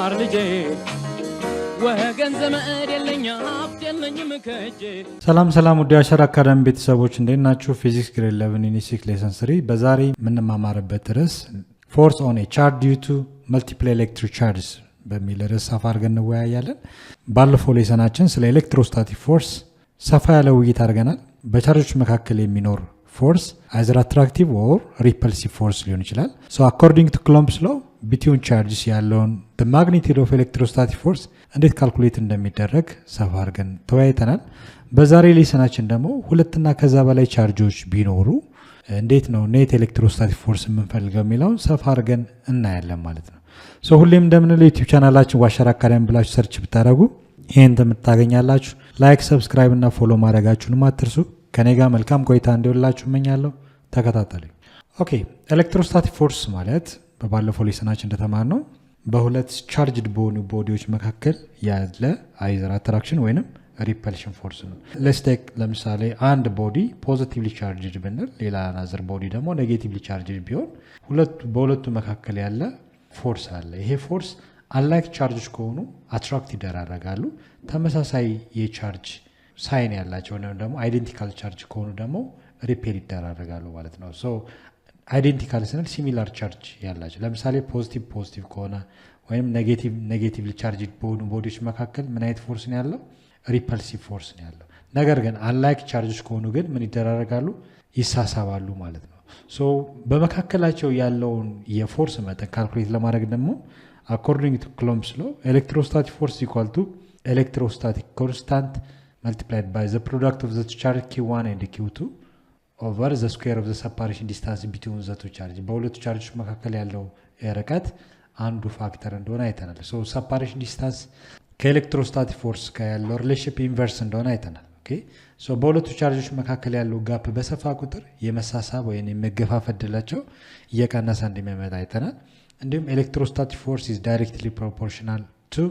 ተማር ልጄ ወገን ዘመድ የለኛ ሀብት የለኝም ከጄ ሰላም ውድ የአሸር አካዳሚ ቤተሰቦች እንዴት ናችሁ? ፊዚክስ ግሬድ 11 ዩኒት ሌሰን 3 በዛሬ የምንማማርበት ርዕስ ፎርስ ኦን ኤ ቻርጅ ዲዩ ቱ መልቲፕል ኤሌክትሪክ ቻርጅስ በሚል ርዕስ ሰፋ አድርገን እንወያያለን። ባለፈው ሌሰናችን ስለ ኤሌክትሮስታቲክ ፎርስ ሰፋ ያለ ውይይት አድርገናል። በቻርጆች መካከል የሚኖር ፎርስ አይዘር አትራክቲቭ ኦር ሪፐልሲቭ ፎርስ ሊሆን ይችላል። ሶ አኮርዲንግ ቱ ኩሎምብስ ሎው ቢትዊን ቻርጅስ ያለውን the magnitude of electrostatic force እንዴት ካልኩሌት እንደሚደረግ ሰፋ አድርገን ተወያይተናል። በዛሬ ሌሰናችን ደግሞ ሁለትና ከዛ በላይ ቻርጆች ቢኖሩ እንዴት ነው ኔት ኤሌክትሮስታቲክ ፎርስ የምንፈልገው የሚለውን ሰፋ አድርገን እናያለን ማለት ነው። ሶ ሁሌም እንደምንለው ዩቲዩብ ቻናላችን ዋሸር አካዳሚ ብላችሁ ሰርች ብታደርጉ ይሄን እንደምታገኛላችሁ። ላይክ፣ ሰብስክራይብ እና ፎሎ ማድረጋችሁንም አትርሱ። ከኔ ጋር መልካም ቆይታ እንዲሆንላችሁ እመኛለሁ። ተከታተሉኝ። ኦኬ፣ ኤሌክትሮስታቲክ ፎርስ ማለት በባለፈው ሌሰናችን እንደተማርነው በሁለት ቻርጅድ በሆኑ ቦዲዎች መካከል ያለ አይዘር አትራክሽን ወይንም ሪፐልሽን ፎርስ ነው። ለምሳሌ አንድ ቦዲ ፖዚቲቭሊ ቻርጅድ ብንል ሌላ አናዘር ቦዲ ደግሞ ኔጌቲቭሊ ቻርጅድ ቢሆን በሁለቱ መካከል ያለ ፎርስ አለ። ይሄ ፎርስ አንላይክ ቻርጆች ከሆኑ አትራክት ይደራረጋሉ። ተመሳሳይ የቻርጅ ሳይን ያላቸው ወይም ደግሞ አይዴንቲካል ቻርጅ ከሆኑ ደግሞ ሪፔል ይደራረጋሉ ማለት ነው። ሶ አይዴንቲካል ስንል ሲሚላር ቻርጅ ያላቸው ለምሳሌ ፖዚቲቭ ከሆነ ወይም ኔጌቲቭሊ ቻርጅ በሆኑ ቦዲዎች መካከል ምን አይነት ፎርስ ነው ያለው? ሪፐልሲቭ ፎርስ ነው ያለው። ነገር ግን አንላይክ ቻርጆች ከሆኑ ግን ምን ይደራረጋሉ? ይሳሳባሉ ማለት ነው። ሶ በመካከላቸው ያለውን የፎርስ መጠን ካልኩሌት ለማድረግ ደግሞ አኮርዲንግ ቱ ኩሎምብስ ሎው ኤሌክትሮስታቲክ ፎርስ ኢኳል ቱ ኤሌክትሮስታቲክ ኮንስታንት multiplied by the product of the charge Q1 and Q2 over the square of the separation distance between the two charges። በሁለቱ ቻርጆች መካከል ያለው ርቀት አንዱ ፋክተር እንደሆነ አይተናል። ሶ separation distance ከኤሌክትሮስታቲክ ፎርስ ጋር ያለው ሪሌሽንሺፕ ኢንቨርስ እንደሆነ አይተናል። ኦኬ፣ ሶ በሁለቱ ቻርጆች መካከል ያለው ጋፕ በሰፋ ቁጥር የመሳሳብ ወይም የመገፋፈት ዕድላቸው እየቀነሰ እንደሚመጣ አይተናል። እንዲሁም ኤሌክትሮስታቲክ ፎርስ is directly proportional to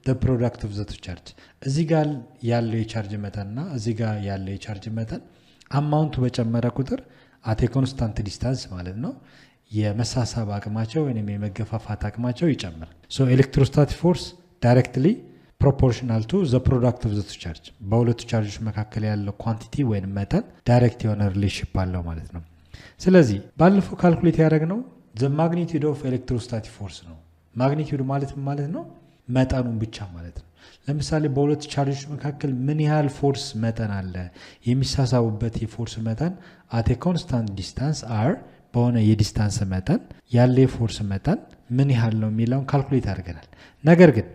the product of the two charge። እዚህ ጋር ያለው የቻርጅ መጠንና እዚህ ጋር ያለው የቻርጅ መጠን አማውንቱ በጨመረ ቁጥር አት ኮንስታንት ዲስታንስ ማለት ነው የመሳሳብ አቅማቸው ወይም የመገፋፋት አቅማቸው ይጨምራል። ሶ ኤሌክትሮስታቲክ ፎርስ ዳይሬክትሊ ፕሮፖርሽናል ቱ ዘ ፕሮዳክት ኦፍ ዘ ቱ ቻርጅ በሁለቱ ቻርጆች መካከል ያለው ኳንቲቲ ወይም መጠን ዳይሬክት የሆነ ሪሌሽንሺፕ አለው ማለት ነው። ስለዚህ ባለፈው ካልኩሌት ያደረግነው ዘ ማግኒቲዩድ ኦፍ ኤሌክትሮስታቲክ ፎርስ ነው። ማግኒቲዩድ ማለት ነው መጠኑን ብቻ ማለት ነው። ለምሳሌ በሁለት ቻርጆች መካከል ምን ያህል ፎርስ መጠን አለ፣ የሚሳሳቡበት የፎርስ መጠን አት ኮንስታንት ዲስታንስ አር በሆነ የዲስታንስ መጠን ያለ የፎርስ መጠን ምን ያህል ነው የሚለውን ካልኩሌት አድርገናል። ነገር ግን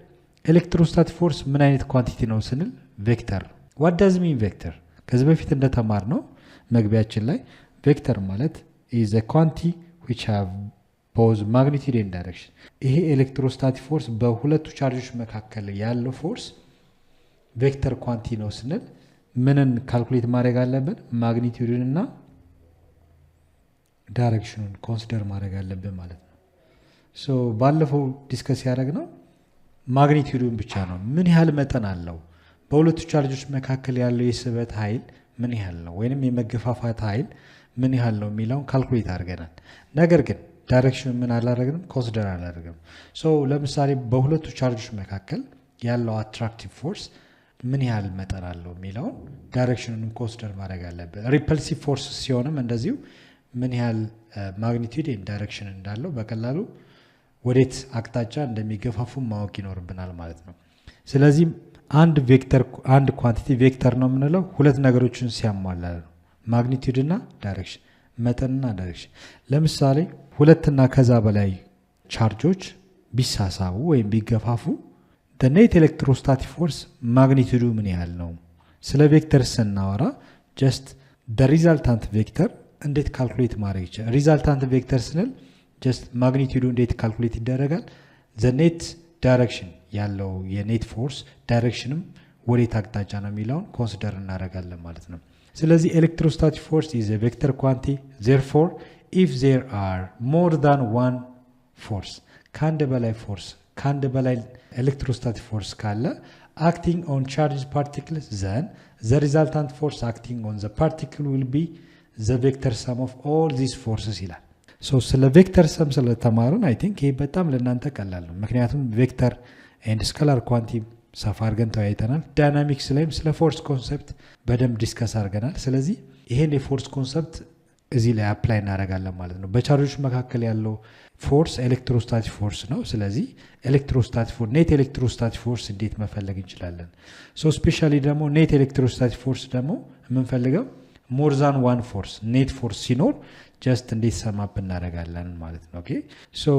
ኤሌክትሮስታቲክ ፎርስ ምን አይነት ኳንቲቲ ነው ስንል ቬክተር ነው። ዋት ዳዝ ሚን ቬክተር? ከዚህ በፊት እንደተማር ነው መግቢያችን ላይ ቬክተር ማለት ኢዝ a quantity which have both magnitude and direction። ይሄ ኤሌክትሮስታቲክ ፎርስ በሁለቱ ቻርጆች መካከል ያለው ፎርስ ቬክተር ኳንቲ ነው ስንል ምንን ካልኩሌት ማድረግ አለብን? ማግኒቲዩድን እና ዳይሬክሽኑን ኮንሲደር ማድረግ አለብን ማለት ነው። ሶ ባለፈው ዲስከስ ያደረግነው ማግኒቲዩድን ብቻ ነው። ምን ያህል መጠን አለው፣ በሁለቱ ቻርጆች መካከል ያለው የስበት ኃይል ምን ያህል ነው ወይንም የመገፋፋት ኃይል ምን ያህል ነው የሚለውን ካልኩሌት አድርገናል። ነገር ግን ዳይሬክሽን ምን አላደረግንም? ኮንሲደር አላደረግንም። ሶ ለምሳሌ በሁለቱ ቻርጆች መካከል ያለው አትራክቲቭ ፎርስ ምን ያህል መጠን አለው የሚለውን ዳይሬክሽኑን ኮንሲደር ማድረግ አለብን። ሪፐልሲቭ ፎርስ ሲሆንም እንደዚሁ ምን ያህል ማግኒቲዩድ ኤንድ ዳይሬክሽን እንዳለው በቀላሉ ወዴት አቅጣጫ እንደሚገፋፉ ማወቅ ይኖርብናል ማለት ነው። ስለዚህ አንድ ኳንቲቲ ቬክተር ነው የምንለው ሁለት ነገሮችን ሲያሟላ ነው፣ ማግኒቲዩድ እና ዳይሬክሽን፣ መጠንና ዳይሬክሽን። ለምሳሌ ሁለትና ከዛ በላይ ቻርጆች ቢሳሳቡ ወይም ቢገፋፉ the net electrostatic force ማግኒቲዩዱ ምን ያህል ነው? ስለ ቬክተር ስናወራ ጀስት the resultant ቬክተር እንዴት ካልኩሌት ማድረግ ይችላል? ሪዛልታንት ቬክተር ስንል ጀስት ማግኒቲዩዱ እንዴት ካልኩሌት ይደረጋል? the net direction ያለው የኔት ፎርስ ዳይሬክሽንም ወዴት አቅጣጫ ነው የሚለውን ኮንሲደር እናደርጋለን ማለት ነው። ስለዚህ ኤሌክትሮስታቲክ ፎርስ is a vector quantity therefore if there are more than one force ከአንድ በላይ ኤሌክትሮስታቲክ ፎርስ ካለ acting on charged particles then the resultant force acting on the particle will be the vector sum of all these forces ይላል። ሶ ስለ ቬክተር ሰም ስለተማርን አይ ቲንክ ይሄ በጣም ለእናንተ ቀላል ነው። ምክንያቱም ቬክተር ኤንድ ስካላር ኳንቲ ሰፋ አድርገን ተወያይተናል። ዳይናሚክስ ላይም ስለ ፎርስ ኮንሰፕት በደንብ ዲስከስ አድርገናል። ስለዚህ ይሄን የፎርስ ኮንሰፕት እዚህ ላይ አፕላይ እናደርጋለን ማለት ነው። በቻርጆች መካከል ያለው ፎርስ ኤሌክትሮስታቲክ ፎርስ ነው። ስለዚህ ኔት ኤሌክትሮስታቲክ ፎርስ እንዴት መፈለግ እንችላለን? ሶ ስፔሻሊ ደግሞ ኔት ኤሌክትሮስታቲክ ፎርስ ደግሞ የምንፈልገው ሞር ዛን ዋን ፎርስ ኔት ፎርስ ሲኖር ጀስት እንዴት ሰማፕ እናደርጋለን ማለት ነው። ኦኬ ሶ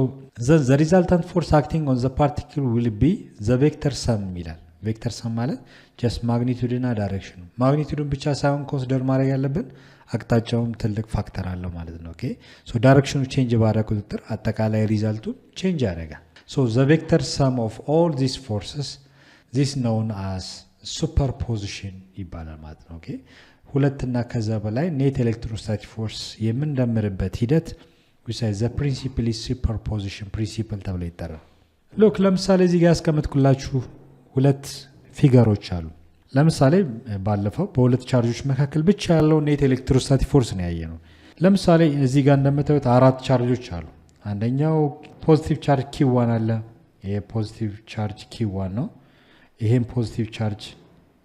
ዘ ሪዛልታንት ፎርስ አክቲንግ ኦን ዘ ፓርቲክል ዊል ቢ ዘ ቬክተር ሰም ይላል። ቬክተር ሰም ማለት ጀስት ማግኒቱድና ዳይሬክሽኑ። ማግኒቱድን ብቻ ሳይሆን ኮንሲደር ማድረግ ያለብን አቅጣጫውም ትልቅ ፋክተር አለው ማለት ነው። ኦኬ ሶ ዳይሬክሽኑ ቼንጅ ባደረገ ቁጥጥር አጠቃላይ ሪዛልቱ ቼንጅ ያደርጋል። ሶ ዘ ቬክተር ሰም ኦፍ ኦል ዚስ ፎርስስ ዚስ ኖውን አስ ሱፐርፖዚሽን ይባላል ማለት ነው። ኦኬ ሁለትና ከዛ በላይ ኔት ኤሌክትሮስታቲክ ፎርስ የምንደምርበት ሂደት ዘ ፕሪንሲፕል ኢዝ ሱፐርፖዚሽን ፕሪንሲፕል ተብሎ ይጠራል። ሎክ ለምሳሌ እዚህ ጋር ያስቀመጥኩላችሁ ሁለት ፊገሮች አሉ። ለምሳሌ ባለፈው በሁለት ቻርጆች መካከል ብቻ ያለው ኔት ኤሌክትሮስታቲክ ፎርስ ነው ያየ ነው። ለምሳሌ እዚህ ጋር እንደምታዩት አራት ቻርጆች አሉ። አንደኛው ፖዚቲቭ ቻርጅ ኪ1 አለ። ይሄ ፖዚቲቭ ቻርጅ ኪ1 ነው። ይሄም ፖዚቲቭ ቻርጅ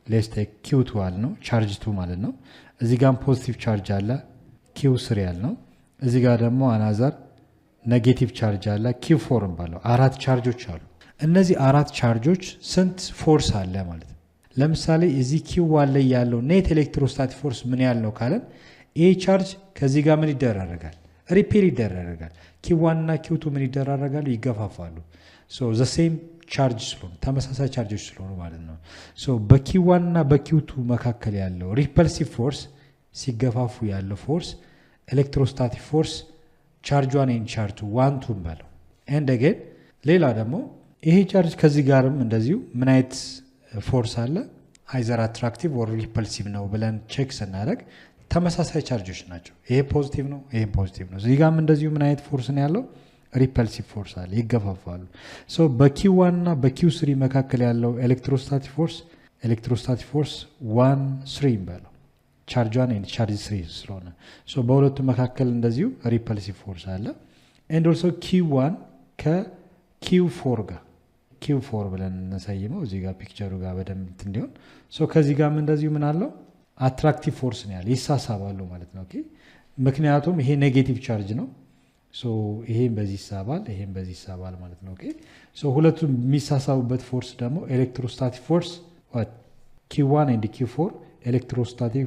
ሌስቴ ኪው2 አለ ነው፣ ቻርጅ 2 ማለት ነው። እዚህ ጋር ፖዚቲቭ ቻርጅ አለ ኪው3 ያለ ነው። እዚህ ጋር ደግሞ አናዛር ኔጌቲቭ ቻርጅ አለ ኪው4 ባለው አራት ቻርጆች አሉ። እነዚህ አራት ቻርጆች ስንት ፎርስ አለ ማለት ነው? ለምሳሌ እዚህ ኪው1 ላይ ያለው ኔት ኤሌክትሮስታቲክ ፎርስ ምን ያህል ነው ካለን ይሄ ቻርጅ ከዚህ ጋር ምን ይደራረጋል? ሪፔል ይደራረጋል። ኪው1 እና ኪው2 ምን ይደራረጋሉ? ይገፋፋሉ። ሶ ዘ ሴም ቻርጅ ስለሆኑ ተመሳሳይ ቻርጆች ስለሆኑ ማለት ነው። ሶ በኪው1 እና በኪው2 መካከል ያለው ሪፐልሲቭ ፎርስ ሲገፋፉ ያለው ፎርስ ኤሌክትሮስታቲክ ፎርስ ቻርጅ 1 ኤንድ ቻርጅ 2 1 2 ባለው ኤንድ አገን ሌላ ደግሞ ይሄ ቻርጅ ከዚህ ጋርም እንደዚሁ ምን አይነት ፎርስ አለ አይዘር አትራክቲቭ ኦር ሪፐልሲቭ ነው ብለን ቼክ ስናደርግ ተመሳሳይ ቻርጆች ናቸው። ይሄ ፖዚቲቭ ነው፣ ይሄ ፖዚቲቭ ነው። እዚህ ጋርም እንደዚሁ ምን አይነት ፎርስ ነው ያለው ሪፐልሲቭ ፎርስ አለ፣ ይገፋፋሉ። ሶ በኪው1 እና በኪው3 መካከል ያለው ኤሌክትሮስታቲክ ፎርስ 1 3 ይባላል። ቻርጅ 1 ኤንድ ቻርጅ 3 ስለሆነ ሶ በሁለቱ መካከል እንደዚሁ ሪፐልሲቭ ፎርስ አለ። ኤንድ ኦልሶ ኪው1 ከኪው4 ጋር ኪው4 ብለን እንሰይመው እዚህ ጋር ፒክቸሩ ጋር በደንብ እንዲሆን ሶ ከዚህ ጋርም እንደዚሁ ምን አለው አትራክቲቭ ፎርስ ነው ያለ፣ ይሳሳባሉ ማለት ነው። ኦኬ ምክንያቱም ይሄ ኔጌቲቭ ቻርጅ ነው። ሶ ይሄም በዚህ ይሳባል፣ ይሄም በዚህ ይሳባል ማለት ነው። ኦኬ ሶ ሁለቱም የሚሳሳቡበት ፎርስ ደግሞ ኤሌክትሮስታቲክ ፎርስ ኪው1 ኤንድ ኪው4 ኤሌክትሮስታቲክ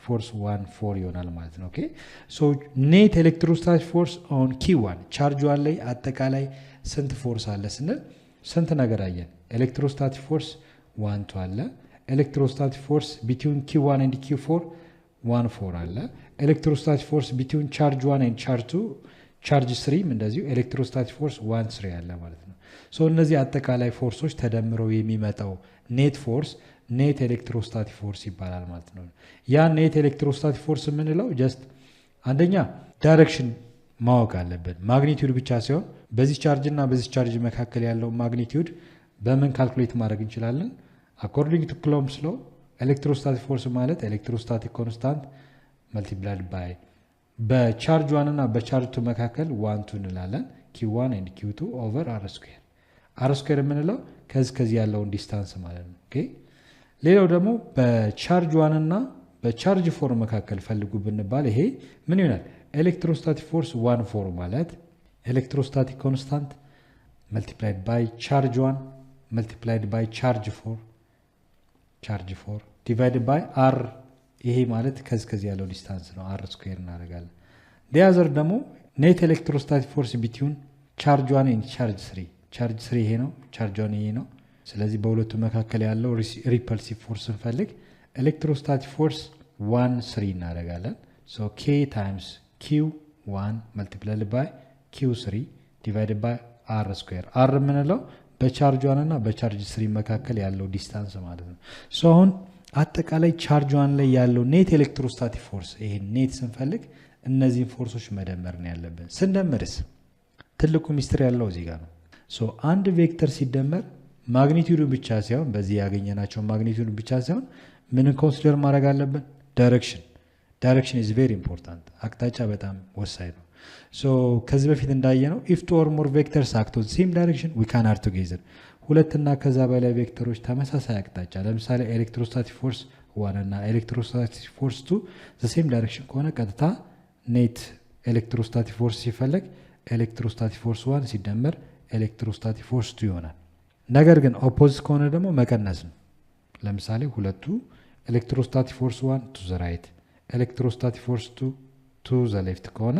ፎርስ 1 4 ይሆናል ማለት ነው። ኦኬ ሶ ኔት ኤሌክትሮስታቲክ ፎርስ ኦን ኪው1 ቻርጅ 1 ላይ አጠቃላይ ስንት ፎርስ አለ ስንል ስንት ነገር አየን። ኤሌክትሮስታቲክ ፎርስ 1 2 አለ። ኤሌክትሮስታቲክ ፎርስ ቢትዊን ኪው1 ኤንድ ኪው4 1 4 አለ። ኤሌክትሮስታቲክ ፎርስ ቢትዊን ቻርጅ 1 ኤንድ ቻርጅ 2 ቻርጅ 3 እንደዚሁ ኤሌክትሮስታቲክ ፎርስ 1 3 አለ ማለት ነው። ሶ እነዚህ አጠቃላይ ፎርሶች ተደምረው የሚመጣው ኔት ፎርስ ኔት ኤሌክትሮስታቲክ ፎርስ ይባላል ማለት ነው። ያ ኔት ኤሌክትሮስታቲክ ፎርስ የምንለው ጀስት አንደኛ ዳይሬክሽን ማወቅ አለብን። ማግኒቲዩድ ብቻ ሳይሆን በዚህ ቻርጅ እና በዚህ ቻርጅ መካከል ያለው ማግኒቲዩድ በምን ካልኩሌት ማድረግ እንችላለን? አኮርዲንግ ቱ ኩሎምብስ ሎው ኤሌክትሮስታቲክ ፎርስ ማለት ኤሌክትሮስታቲክ ኮንስታንት መልቲፕላይድ ባይ በቻርጅ 1 እና በቻርጅ 2 መካከል 1 2 እንላለን። ኪው1 ኤንድ ኪው2 ኦቨር አር ስኩዌር። አር ስኩዌር የምንለው ከዚህ ያለውን ዲስታንስ ማለት ነው። ኦኬ ሌላው ደግሞ በቻርጅ 1 እና በቻርጅ 4 መካከል ፈልጉ ብንባል ይሄ ምን ይሆናል? ኤሌክትሮስታቲክ ፎርስ 1 4 ማለት ኤሌክትሮስታቲክ ኮንስታንት መልቲፕላይድ ባይ ቻርጅ 1 መልቲፕላይድ ባይ ቻርጅ 4 ዲቫይድድ ባይ አር። ይሄ ማለት ከዚህ ያለው ዲስታንስ ነው። አር ስኩዌር እናደርጋለን። ዲያዘር ደግሞ ኔት ኤሌክትሮስታቲክ ፎርስ ቢትዊን ቻርጅ 1 ኤንድ ቻርጅ 3 ቻርጅ 3 ይሄ ነው፣ ቻርጅ 1 ይሄ ነው። ስለዚህ በሁለቱ መካከል ያለው ሪፐልሲቭ ፎርስ ስንፈልግ ኤሌክትሮስታቲክ ፎርስ 1 3 እናደርጋለን። ሶ ኬ ታይምስ ኪው1 መልቲፕላይድ ባይ ኪው3 ዲቫይድድ ባይ አር ስኩዌር። አር የምንለው በቻርጅ 1 እና በቻርጅ 3 መካከል ያለው ዲስታንስ ማለት ነው። ሶ አሁን አጠቃላይ ቻርጅ 1 ላይ ያለው ኔት ኤሌክትሮስታቲክ ፎርስ ይሄ ኔት ስንፈልግ እነዚህን ፎርሶች መደመር ነው ያለብን። ስንደምርስ ትልቁ ሚስጥር ያለው እዚህ ጋር ነው። ሶ አንድ ቬክተር ሲደመር ማግኒቲዩዱ ብቻ ሳይሆን በዚህ ያገኘናቸው ማግኒቲዩዱ ብቻ ሳይሆን ምንን ኮንሲደር ማድረግ አለብን? ዳይሬክሽን ኢዝ ቬሪ ኢምፖርታንት። አቅጣጫ በጣም ወሳኝ ነው። ሶ ከዚህ በፊት እንዳየነው if two or more vectors act on the same direction we can add together ሁለትና ከዛ በላይ ቬክተሮች ተመሳሳይ አቅጣጫ ለምሳሌ ኤሌክትሮስታቲክ ፎርስ 1 እና ኤሌክትሮስታቲክ ፎርስ 2 the same direction ከሆነ ቀጥታ ኔት ኤሌክትሮስታቲክ ፎርስ ሲፈለግ ኤሌክትሮስታቲክ ፎርስ 1 ሲደመር ኤሌክትሮስታቲክ ፎርስ 2 ይሆናል። ነገር ግን ኦፖዚት ከሆነ ደግሞ መቀነስ ነው። ለምሳሌ ሁለቱ ኤሌክትሮስታቲክ ፎርስ 1 to the right ኤሌክትሮስታቲክ ፎርስ 2 to the left ከሆነ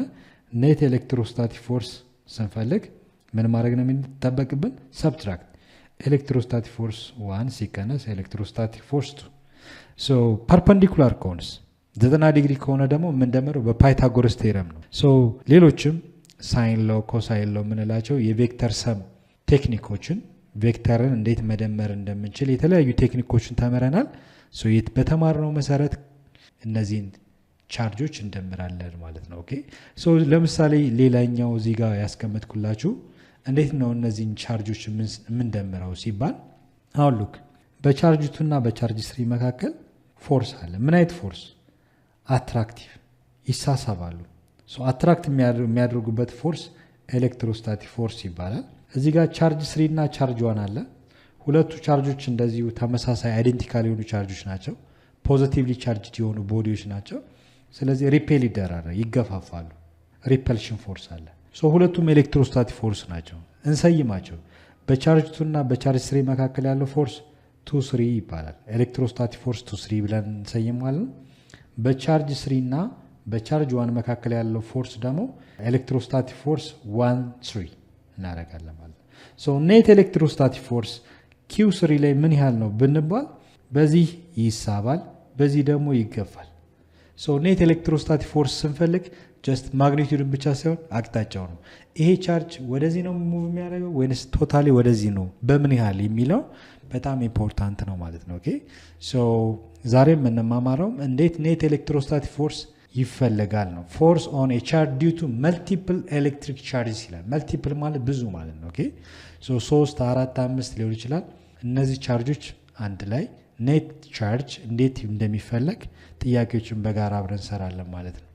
ኔት ኤሌክትሮስታቲክ ፎርስ ስንፈልግ ምን ማድረግ ነው የሚጠበቅብን? ሰብትራክት ኤሌክትሮስታቲክ ፎርስ 1 ሲቀነስ ኤሌክትሮስታቲክ ፎርስ 2 ሶ ፐርፐንዲኩላር ከሆነስ 90 ዲግሪ ከሆነ ደግሞ የምንደምረው በፓይታጎረስ ቴረም ነው። ሶ ሌሎችም ሳይን ሎ ኮሳይን ሎ የምንላቸው የቬክተር ሰም ቴክኒኮችን ቬክተርን እንዴት መደመር እንደምንችል የተለያዩ ቴክኒኮችን ተምረናል። ሶ በተማርነው መሰረት እነዚህን ቻርጆች እንደምራለን ማለት ነው። ኦኬ ሶ ለምሳሌ ሌላኛው እዚህ ጋር ያስቀመጥኩላችሁ እንዴት ነው እነዚህን ቻርጆች የምንደምረው ሲባል አሁን ሉክ በቻርጅ 2 እና በቻርጅ 3 መካከል ፎርስ አለ። ምን አይነት ፎርስ? አትራክቲቭ ይሳሳባሉ። ሶ አትራክት የሚያደርጉበት ፎርስ ኤሌክትሮስታቲክ ፎርስ ይባላል። እዚህ ጋር ቻርጅ 3 እና ቻርጅ 1 አለ። ሁለቱ ቻርጆች እንደዚሁ ተመሳሳይ አይደንቲካል የሆኑ ቻርጆች ናቸው። ፖዚቲቭሊ ቻርጅድ የሆኑ ቦዲዎች ናቸው። ስለዚህ ሪፔል ይገፋፋሉ። ሪፐልሽን ፎርስ አለ። ሶ ሁለቱም ኤሌክትሮስታቲክ ፎርስ ናቸው። እንሰይማቸው። በቻርጅ 2 እና በቻርጅ 3 መካከል ያለው ፎርስ 2 3 ይባላል። ኤሌክትሮስታቲክ ፎርስ 2 3 ብለን እንሰይማለን። በቻርጅ 3 እና በቻርጅ 1 መካከል ያለው ፎርስ ደግሞ ኤሌክትሮስታቲክ ፎርስ 1 3 እናደርጋለን ማለት ነው። ሶ ኔት ኤሌክትሮስታቲክ ፎርስ Q3 ላይ ምን ያህል ነው ብንባል በዚህ ይሳባል፣ በዚህ ደግሞ ይገፋል። ሶ ኔት ኤሌክትሮስታቲክ ፎርስ ስንፈልግ ጀስት ማግኒቲዩድን ብቻ ሳይሆን አቅጣጫው ነው። ይሄ ቻርጅ ወደዚህ ነው ሙቭ የሚያደርገው ወይስ ቶታሊ ወደዚህ ነው በምን ያህል የሚለው በጣም ኢምፖርታንት ነው ማለት ነው። ኦኬ ሶ ዛሬ የምንማማረው እንዴት ኔት ኤሌክትሮስታቲክ ፎርስ ይፈልጋል ነው። ፎርስ ኦን ኤ ቻርጅ ዲው ቱ መልቲፕል ኤሌክትሪክ ቻርጅስ ይላል። መልቲፕል ማለት ብዙ ማለት ነው። ኦኬ ሶ 3 4 5 ሊሆን ይችላል። እነዚህ ቻርጆች አንድ ላይ ኔት ቻርጅ እንዴት እንደሚፈለግ ጥያቄዎችን በጋራ አብረን እንሰራለን ማለት ነው።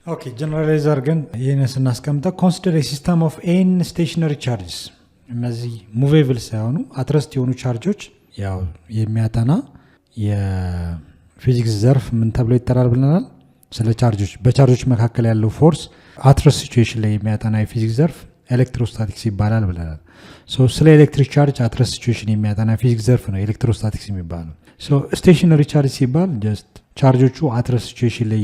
ኦኬ ጀነራላይዝ አድርገን ይህን ስናስቀምጠው ኮንሲደር ኤ ሲስተም ኦፍ ኤን ስቴሽነሪ ቻርጅስ እነዚህ ሙቬብል ሳይሆኑ አትረስት የሆኑ ቻርጆች ያው የሚያጠና የፊዚክስ ዘርፍ ምን ተብሎ ይጠራል ብለናል? ስለ ቻርጆች በቻርጆች መካከል ያለው ፎርስ አትረስት ሲቹዌሽን ላይ የሚያጠና የፊዚክስ ዘርፍ ኤሌክትሮስታቲክስ ይባላል ብለናል። ሶ ስለ ኤሌክትሪክ ቻርጅ አትረስት ሲቹዌሽን የሚያጠና ፊዚክስ ዘርፍ ነው ኤሌክትሮስታቲክስ የሚባለው። ሶ ስቴሽነሪ ቻርጅ ሲባል ጀስት ቻርጆቹ አትረስት ሲቹዌሽን ላይ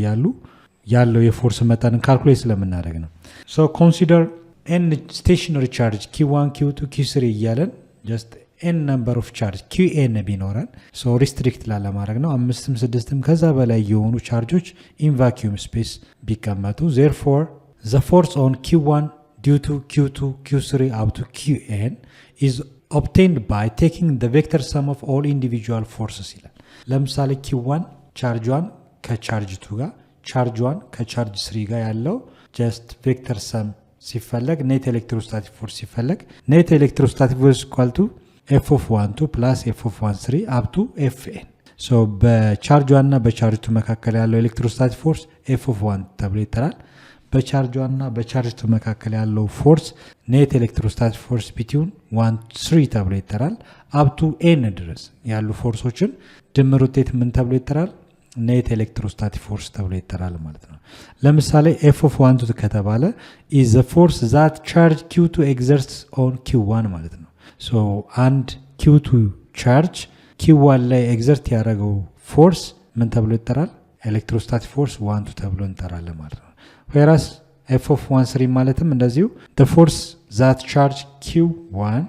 ያለው የፎርስ መጠንን ካልኩሌት ስለምናደርግ ነው። ሶ ኮንሲደር ኤን ስቴሽነሪ ቻርጅ Q1 Q2 Q3 እያለን ጀስት ኤን ነምበር ኦፍ ቻርጅ QN ቢኖረን ሶ ሪስትሪክት ላለማድረግ ነው። 5ም 6ም ከዛ በላይ የሆኑ ቻርጆች ኢን ቫኪዩም ስፔስ ቢቀመጡ therefore the force on Q1 due to Q2 Q3 up to Qn is obtained by taking the vector sum of all individual forces ይላል። ለምሳሌ Q1 ቻርጅ 1 ከቻርጅ 2 ጋር ቻርጅ 1 ከቻርጅ 3 ጋር ያለው ጀስት ቬክተር ሰም ሲፈለግ ኔት ኤሌክትሮስታቲክ ፎርስ ሲፈለግ ኔት ኤሌክትሮስታቲክ ፎርስ ኢኳል ቱ ኤፍ ኦፍ 1 2 ፕላስ ኤፍ ኦፍ 1 3 አፕ ቱ ኤፍኤን። ሶ በቻርጅ 1 እና በቻርጅ 2 መካከል ያለው ኤሌክትሮስታቲክ ፎርስ ኤፍ ኦፍ 1 ተብሎ ይጠራል። በቻርጅ 1 እና በቻርጅ 2 መካከል ያለው ፎርስ ኔት ኤሌክትሮስታቲክ ፎርስ ቢትዊን 1 3 ተብሎ ይጠራል። አፕ ቱ ኤን ድረስ ያሉ ፎርሶችን ድምር ውጤት ምን ተብሎ ይጠራል? ኔት ኤሌክትሮስታቲክ ፎርስ ተብሎ ይጠራል ማለት ነው። ለምሳሌ ኤፍ ኦፍ 1 2 ከተባለ ኢዝ ዘ ፎርስ ዛት ቻርጅ Q2 ኤግዘርትስ ኦን Q1 ማለት ነው። ሶ አንድ Q2 ቻርጅ Q1 ላይ ኤግዘርት ያደረገው ፎርስ ምን ተብሎ ይጠራል? ኤሌክትሮስታቲክ ፎርስ 1 2 ተብሎ እንጠራለን ማለት ነው። whereas ኤፍ ኦፍ 1 3 ማለትም እንደዚሁ the force that charge Q1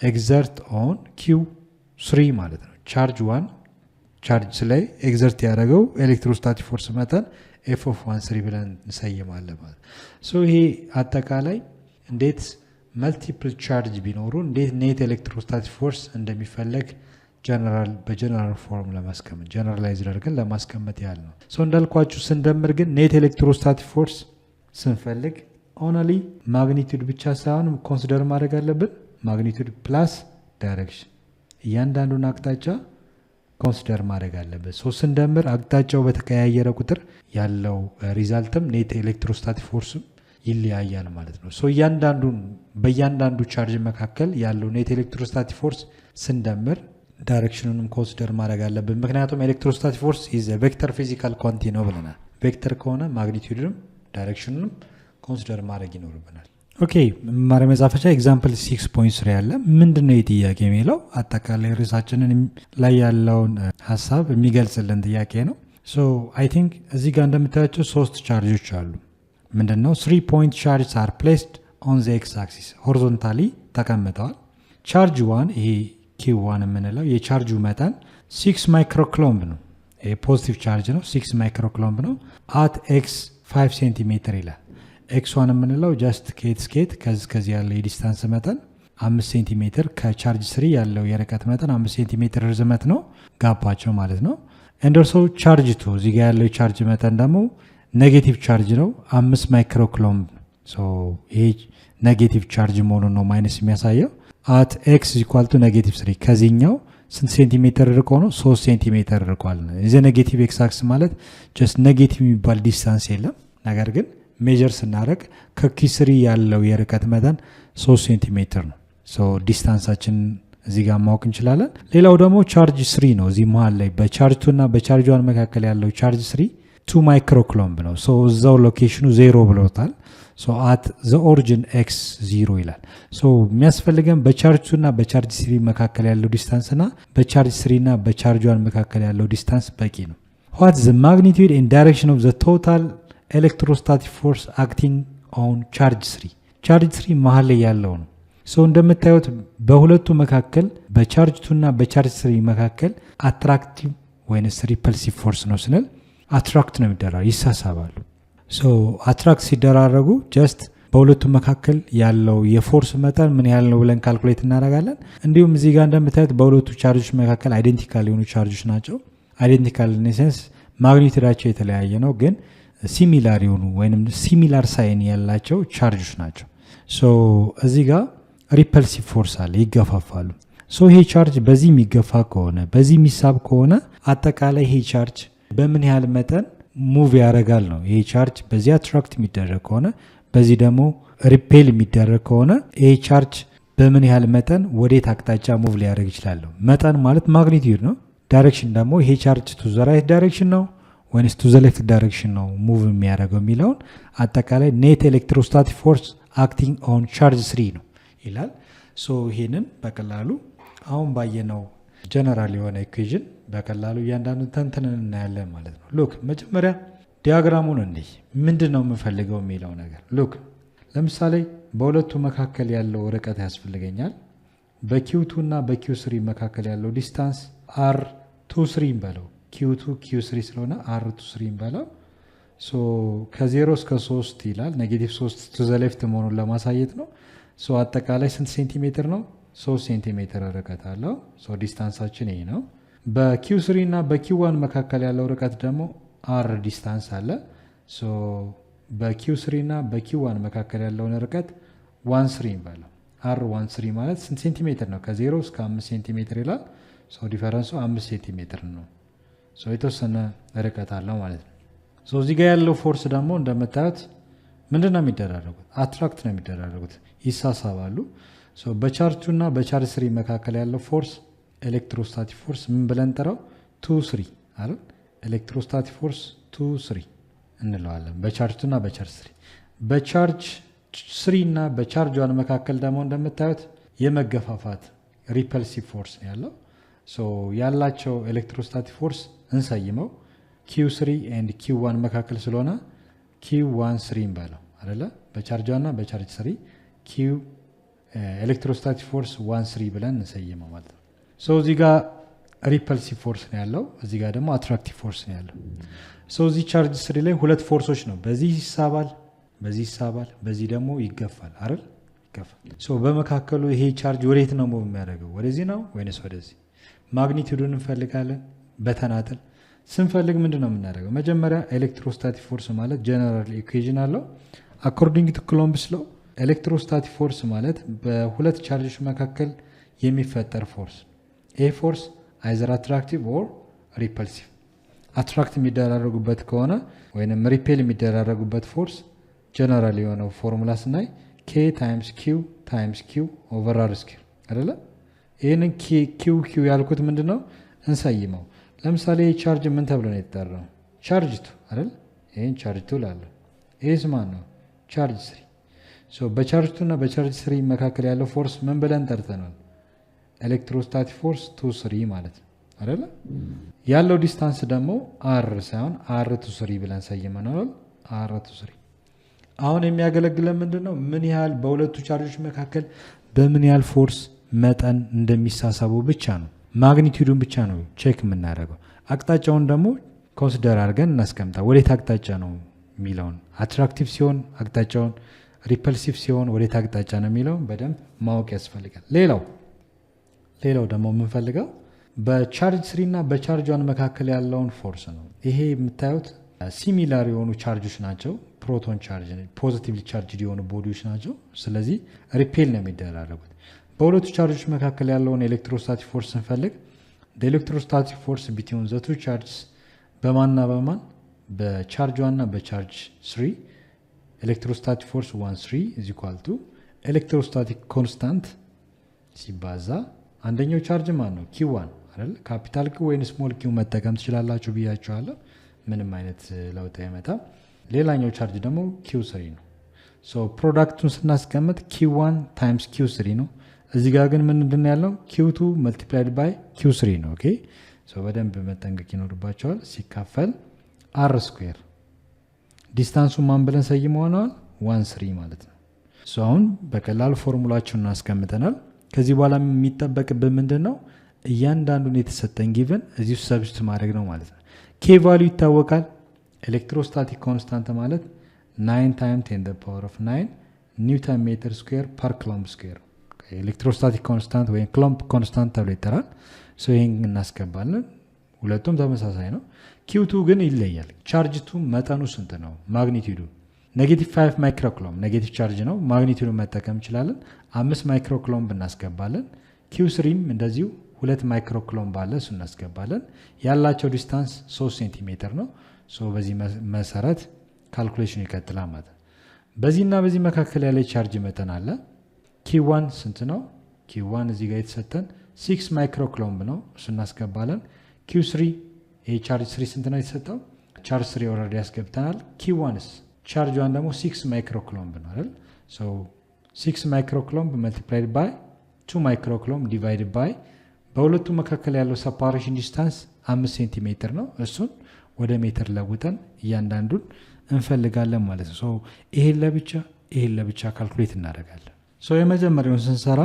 exert on Q3 ማለት ነው። ቻርጅ 1 ቻርጅ ላይ ኤግዘርት ያደረገው ኤሌክትሮስታቲክ ፎርስ መጠን ኤፍ ኦፍ 1 3 ብለን እንሰይማለን ማለት ሶ ይሄ አጠቃላይ እንዴት መልቲፕል ቻርጅ ቢኖሩ እንዴት ኔት ኤሌክትሮስታቲክ ፎርስ እንደሚፈለግ በጀነራል ፎርም ለማስቀመጥ ጀነራላይዝ አድርገን ለማስቀመጥ ያህል ነው። ሶ እንዳልኳችሁ ስንደምር ግን ኔት ኤሌክትሮስታቲክ ፎርስ ስንፈልግ ኦንሊ ማግኒቲዩድ ብቻ ሳይሆን ኮንሲደር ማድረግ አለብን። ማግኒቲዩድ ፕላስ ዳይሬክሽን እያንዳንዱን አቅጣጫ ኮንሲደር ማድረግ አለበት። ሶ ስንደምር አቅጣጫው በተቀያየረ ቁጥር ያለው ሪዛልትም ኔት ኤሌክትሮስታቲክ ፎርስም ይለያያል ማለት ነው። ሶ በእያንዳንዱ ቻርጅ መካከል ያለው ኔት ኤሌክትሮስታቲክ ፎርስ ስንደምር ዳይሬክሽኑንም ኮንሲደር ማድረግ አለብን። ምክንያቱም ኤሌክትሮስታቲክ ፎርስ ኢዝ ቬክተር ፊዚካል ኳንቲ ነው ብለናል። ቬክተር ከሆነ ማግኒቲዩድንም ዳይሬክሽኑንም ኮንሲደር ማድረግ ይኖርብናል። ኦኬ መማሪያ መጻፈቻ ኤግዛምፕል 6.3 ያለ ምንድን ነው የጥያቄ የሚለው አጠቃላይ ርዕሳችንን ላይ ያለውን ሀሳብ የሚገልጽልን ጥያቄ ነው። ሶ አይ ቲንክ እዚህ ጋር እንደምታያቸው 3 ቻርጆች አሉ። ምንድነው 3 ፖይንት ቻርጅስ አር ፕሌስድ ኦን ዘ ኤክስ አክሲስ ሆሪዞንታሊ ተቀምጠዋል። ቻርጅ 1 ይሄ ኪው1 የምንለው የቻርጁ መጠን 6 ማይክሮክሎምብ ነው። ይሄ ፖዚቲቭ ቻርጅ ነው። 6 ማይክሮክሎምብ ነው። አት ኤክስ 5 ሴንቲሜትር ይላል። ኤክስ1 የምንለው ጀስት ከየት ከዚህ ያለው የዲስታንስ መጠን 5 ሴንቲሜትር ከቻርጅ 3 ያለው የርቀት መጠን 5 ሴንቲሜትር ርዝመት ነው ጋባቸው ማለት ነው። እንደርሶ ቻርጅ 2 እዚህ ጋር ያለው የቻርጅ መጠን ደግሞ ኔጌቲቭ ቻርጅ ነው 5 ማይክሮክሎምብ። ይሄ ኔጌቲቭ ቻርጅ መሆኑን ነው ማይነስ የሚያሳየው። አት ኤክስ ኢኳል ቱ ኔጌቲቭ 3 ከዚህኛው ስንት ሴንቲሜትር ርቆ ነው? 3 ሴንቲሜትር ርቋል። እዚ ኔጌቲቭ ኤክስ አክስ ማለት ጀስት ኔጌቲቭ የሚባል ዲስታንስ የለም። ነገር ግን ሜጀር ስናደረግ ከኪስሪ ያለው የርቀት መጠን 3 ሴንቲሜትር ነው። ዲስታንሳችን እዚህ ጋር ማወቅ እንችላለን። ሌላው ደግሞ ቻርጅ 3 ነው። እዚህ መሀል ላይ በቻርጅ 2 እና በቻርጅ 1 መካከል ያለው ቻርጅ 3 2 ማይክሮክሎምብ ነው። እዛው ሎኬሽኑ 0 ብለውታል። አት ዘ ኦሪጂን ኤክስ 0 ይላል። የሚያስፈልገን በቻርጅ 2 እና በቻርጅ 3 መካከል ያለው ዲስታንስ እና በቻርጅ 3 እና በቻርጅ 1 መካከል ያለው ዲስታንስ በቂ ነው። ዋት ዘ ማግኒቲዩድ ኢን ዳይሬክሽን ኦፍ ዘ ቶታል ኤሌክትሮስታቲክ ፎርስ አክቲንግ ኦን ቻርጅ 3 ቻርጅ 3 መሀል ላይ ያለው ነው። እንደምታዩት በሁለቱ መካከል በቻርጅ 2 እና በቻርጅ 3 መካከል አትራክቲቭ ወይንስ ሪፐልሲቭ ፎርስ ነው ስንል አትራክት ነው የሚደረጉ ይሳሳባሉ። አትራክት ሲደራረጉ ጀስት በሁለቱ መካከል ያለው የፎርስ መጠን ምን ያህል ነው ብለን ካልኩሌት እናደርጋለን። እንዲሁም እዚህ ጋር እንደምታዩት በሁለቱ ቻርጆች መካከል አይደንቲካል የሆኑ ቻርጆች ናቸው። አይደንቲካል ኔሰንስ ማግኒቲዩዳቸው የተለያየ ነው፣ ግን ሲሚላር የሆኑ ወይም ሲሚላር ሳይን ያላቸው ቻርጆች ናቸው። እዚህ ጋር ሪፐልሲቭ ፎርስ አለ፣ ይገፋፋሉ። ይሄ ቻርጅ በዚህ የሚገፋ ከሆነ በዚህ የሚሳብ ከሆነ አጠቃላይ ይሄ ቻርጅ በምን ያህል መጠን ሙቭ ያደርጋል ነው። ይሄ ቻርጅ በዚህ አትራክት የሚደረግ ከሆነ በዚህ ደግሞ ሪፔል የሚደረግ ከሆነ ይሄ ቻርጅ በምን ያህል መጠን ወዴት አቅጣጫ ሙቭ ሊያደርግ ይችላል። መጠን ማለት ማግኒቲዩድ ነው። ዳይሬክሽን ደግሞ ይሄ ቻርጅ ቱ ዘ ራይት ዳይሬክሽን ነው ወይስ ቱ ዘ ሌፍት ዳይሬክሽን ነው ሙቭ የሚያደርገው የሚለውን አጠቃላይ ኔት ኤሌክትሮስታቲክ ፎርስ አክቲንግ ኦን ቻርጅ 3 ነው ይላል። ይሄንን በቀላሉ አሁን ባየነው ጀነራል የሆነ ኢኩዌሽን በቀላሉ እያንዳንዱ ተንትነን እናያለን ማለት ነው። ሉክ መጀመሪያ ዲያግራሙን እንይ። ምንድን ነው የምፈልገው የሚለው ነገር ሉክ ለምሳሌ በሁለቱ መካከል ያለው ርቀት ያስፈልገኛል። በኪው2 እና በኪው3 መካከል ያለው ዲስታንስ r23 እንበለው። ኪው2 ኪው3 ስለሆነ r23 እንበለው። ከ0 እስከ 3 ይላል። ኔጌቲቭ 3 ቱ ዘ ሌፍት መሆኑን ለማሳየት ነው። አጠቃላይ ስንት ሴንቲሜትር ነው? 3 ሴንቲሜትር ርቀት አለው። ዲስታንሳችን ይሄ ነው። በኪው3 እና በኪው1 መካከል ያለው ርቀት ደግሞ r ዲስታንስ አለ። በኪው3 እና በኪው1 መካከል ያለውን ርቀት 13 እንበለው። r13 ማለት ስንት ሴንቲሜትር ነው? ከ0 እስከ 5 ሴንቲሜትር ይላል። ዲፈረንሱ 5 ሴንቲሜትር ነው። የተወሰነ ርቀት አለው ማለት ነው። እዚህ ጋር ያለው ፎርስ ደግሞ እንደምታዩት ምንድን ነው የሚደራረጉት? አትራክት ነው የሚደራረጉት፣ ይሳሳባሉ። በቻርጅ 2 እና በቻርጅ 3 መካከል ያለው ፎርስ ኤሌክትሮስታቲክ ፎርስ ምን ብለን ጠራው? 2-3 አይደል? ኤሌክትሮስታቲክ ፎርስ 2-3 እንለዋለን። በቻርጅ 2 እና በቻርጅ 3 በቻርጅ 3 እና በቻርጅ 1 መካከል ደግሞ እንደምታዩት የመገፋፋት ሪፐልሲቭ ፎርስ ነው ያለው። ያላቸው ኤሌክትሮስታቲክ ፎርስ እንሰይመው ኪው3 ኤንድ ኪው1 መካከል ስለሆነ ኪው13 እንበለው አይደለ? በቻርጅ 1 እና በቻርጅ 3 ኪው ኤሌክትሮስታቲክ ፎርስ 13 ብለን እንሰይመው ማለት ነው። እዚህ ጋር ሪፐልሲቭ ፎርስ ነው ያለው፣ እዚህ ጋር ደግሞ አትራክቲቭ ፎርስ ነው ያለው። እዚህ ቻርጅ 3 ላይ ሁለት ፎርሶች ነው፣ በዚህ ይሳባል፣ በዚህ ይሳባል፣ በዚህ ደግሞ ይገፋል አይደል? ይገፋል። በመካከሉ ይሄ ቻርጅ ወዴት ነው ሙቭ የሚያደርገው? ወደዚህ ነው ወይንስ ወደዚህ? ማግኒቲዩዱን እንፈልጋለን። በተናጠል ስንፈልግ ምንድን ነው የምናደርገው? መጀመሪያ ኤሌክትሮስታቲክ ፎርስ ማለት ጀነራል ኢኩዌሽን አለው። አኮርዲንግ ቱ ኮሎምብስ ሎው ኤሌክትሮስታቲክ ፎርስ ማለት በሁለት ቻርጆች መካከል የሚፈጠር ፎርስ። ይሄ ፎርስ አይዘር አትራክቲቭ ኦር ሪፐልሲቭ። አትራክት የሚደራረጉበት ከሆነ ወይም ሪፔል የሚደራረጉበት ፎርስ ጀነራል የሆነው ፎርሙላ ስናይ k ታይምስ q ታይምስ q ኦቨር r ስኩዌር አይደለ? ይሄንን q ያልኩት ምንድነው እንሰይመው። ለምሳሌ ቻርጅ ምን ተብሎ ነው የተጠራው? ቻርጅ 2 አይደል? ይሄን ቻርጅ 2 ላለው ይሄስ ማን ነው? ቻርጅ 3። ሶ በቻርጅ 2 እና በቻርጅ 3 መካከል ያለው ፎርስ ምን ብለን ጠርተናል? ኤሌክትሮስታቲክ ፎርስ 2 3 ማለት ነው አይደለ? ያለው ዲስታንስ ደግሞ r ሳይሆን r to 3 ብለን ሰይመናል። r to 3 አሁን የሚያገለግለን ምንድነው? ምን ያህል በሁለቱ ቻርጆች መካከል በምን ያህል ፎርስ መጠን እንደሚሳሳቡ ብቻ ነው። ማግኒቲዩዱን ብቻ ነው ቼክ የምናደርገው። አቅጣጫውን ደግሞ ኮንሲደር አድርገን እናስቀምጣ። ወዴት አቅጣጫ ነው የሚለውን አትራክቲቭ ሲሆን አቅጣጫውን፣ ሪፐልሲቭ ሲሆን ወዴት አቅጣጫ ነው የሚለውን በደንብ ማወቅ ያስፈልጋል። ሌላው ደግሞ የምንፈልገው በቻርጅ 3 እና በቻርጅ 1 መካከል ያለውን ፎርስ ነው። ይሄ የምታዩት ሲሚላር የሆኑ ቻርጆች ናቸው። ፕሮቶን ቻርጅ ፖዚቲቭሊ ቻርጅ የሆኑ ቦዲዎች ናቸው። ስለዚህ ሪፔል ነው የሚደራረጉት። በሁለቱ ቻርጆች መካከል ያለውን ኤሌክትሮስታቲክ ፎርስ ስንፈልግ ኤሌክትሮስታቲክ ፎርስ ቢትዊን ዘ ቱ ቻርጅስ በማንና በማን በቻርጅ 1 እና በቻርጅ 3 ኤሌክትሮስታቲክ ፎርስ 1 3 is equal to ኤሌክትሮስታቲክ ኮንስታንት ሲባዛ አንደኛው ቻርጅ ማን ነው? q1 አይደል? ካፒታል q ወይን ስሞል q መጠቀም ትችላላችሁ ብያችኋለሁ። ምንም አይነት ለውጥ አይመጣም። ሌላኛው ቻርጅ ደግሞ q3 ነው። ሶ ፕሮዳክቱን ስናስቀምጥ q1 ታይምስ q3 ነው። እዚህ ጋር ግን ምንድን ያለው q2 መልቲፕላይድ ባይ q3 ነው። ኦኬ ሶ በደንብ መጠንቀቅ ይኖርባቸዋል። ሲካፈል r ስኩዌር ዲስታንሱ ማን ብለን ሰይመዋል? 1 3 ማለት ነው። ሶ አሁን በቀላሉ ፎርሙላቸውን እናስቀምጠናል። ከዚህ በኋላ የሚጠበቅብን ምንድን ነው? እያንዳንዱን የተሰጠን ጊቨን እዚህ ውስጥ ሰብስት ማድረግ ነው ማለት ነው። ኬ ቫልዩ ይታወቃል። ኤሌክትሮስታቲክ ኮንስታንት ማለት 9 ታይምስ 10 the power of 9 ኒውተን ሜትር ስኩዌር ፐር ክሎምብ ስኩዌር ኤሌክትሮስታቲክ ኮንስታንት ወይም ክሎምብ ኮንስታንት ተብሎ ይጠራል። ሶ ይሄን እናስገባለን። ሁለቱም ተመሳሳይ ነው። q2 ግን ይለያል። ቻርጅ 2 መጠኑ ስንት ነው? ማግኒቲዩዱ ኔጌቲቭ 5 ማይክሮኩሎም ኔጌቲቭ ቻርጅ ነው። ማግኒቲዩዱን መጠቀም እንችላለን። 5 ማይክሮኩሎም እናስገባለን። q3ም እንደዚሁ 2 ማይክሮኩሎም ባለ እሱ እናስገባለን። ያላቸው ዲስታንስ 3 ሴንቲሜትር ነው። ሶ በዚህ መሰረት ካልኩሌሽን ይቀጥላል ማለት ነው። በዚህና በዚህ መካከል ያለ ቻርጅ መጠን አለ። q1 ስንት ነው? q1 እዚህ ጋር የተሰጠን 6 ማይክሮኩሎም ነው። እሱ እናስገባለን። q3 ይሄ ቻርጅ 3 ስንት ነው የተሰጠው? ቻርጅ 3 ኦልሬዲ ያስገብተናል። q1ስ ቻርጅ 1 ደግሞ 6 ማይክሮኩሎም ነው አይደል? ሶ 6 ማይክሮኩሎም መልቲፕላይድ ባይ 2 ማይክሮኩሎም ዲቫይድ ባይ በሁለቱ መካከል ያለው ሰፓሬሽን ዲስታንስ 5 ሴንቲሜትር ነው። እሱን ወደ ሜትር ለውጠን እያንዳንዱን እንፈልጋለን ማለት ነው። ሶ ይሄን ለብቻ ካልኩሌት እናደርጋለን። ሶ የመጀመሪያውን ስንሰራ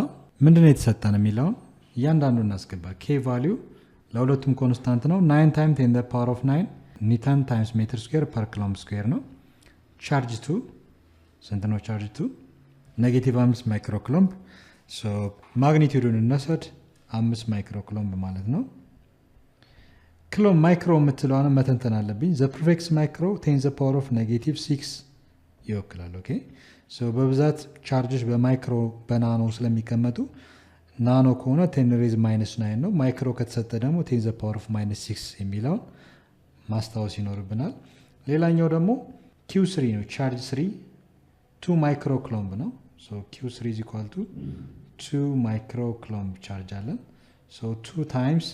ምንድነው የተሰጠን የሚለውን እያንዳንዱን እናስገባ። ኬ ቫልዩ ለሁለቱም ኮንስታንት ነው። 9 ታይምስ 10 the power of 9 ኒውተን ታይምስ ሜትር ስኩዌር ፐር ክሎምብ ስኩዌር ነው። ቻርጅ 2 ስንት ነው? ቻርጅ 2 ኔጌቲቭ 5 ማይክሮኩሎምብ። ሶ ማግኒቲዩዱን እንወስድ 5 ማይክሮኩሎምብ ማለት ነው። ክሎም ማይክሮ የምትለዋን መተንተን አለብኝ። ዘ ፕሪፊክስ ማይክሮ 10 the power of ኔጌቲቭ 6 ይወክላል። ኦኬ ሶ በብዛት ቻርጆች በማይክሮ በናኖ ስለሚቀመጡ ናኖ ከሆነ 10 ሬዝ ማይነስ 9 ነው። ማይክሮ ከተሰጠ ደግሞ 10 the power of ማይነስ 6 የሚለውን ማስታወስ ይኖርብናል። ሌላኛው ደግሞ q3 ነው። ቻርጅ 3 2 ማይክሮኩሎምብ ነው። ሶ q3 is equal to 2 ማይክሮኩሎምብ ቻርጅ አለን። ሶ 2 ታይምስ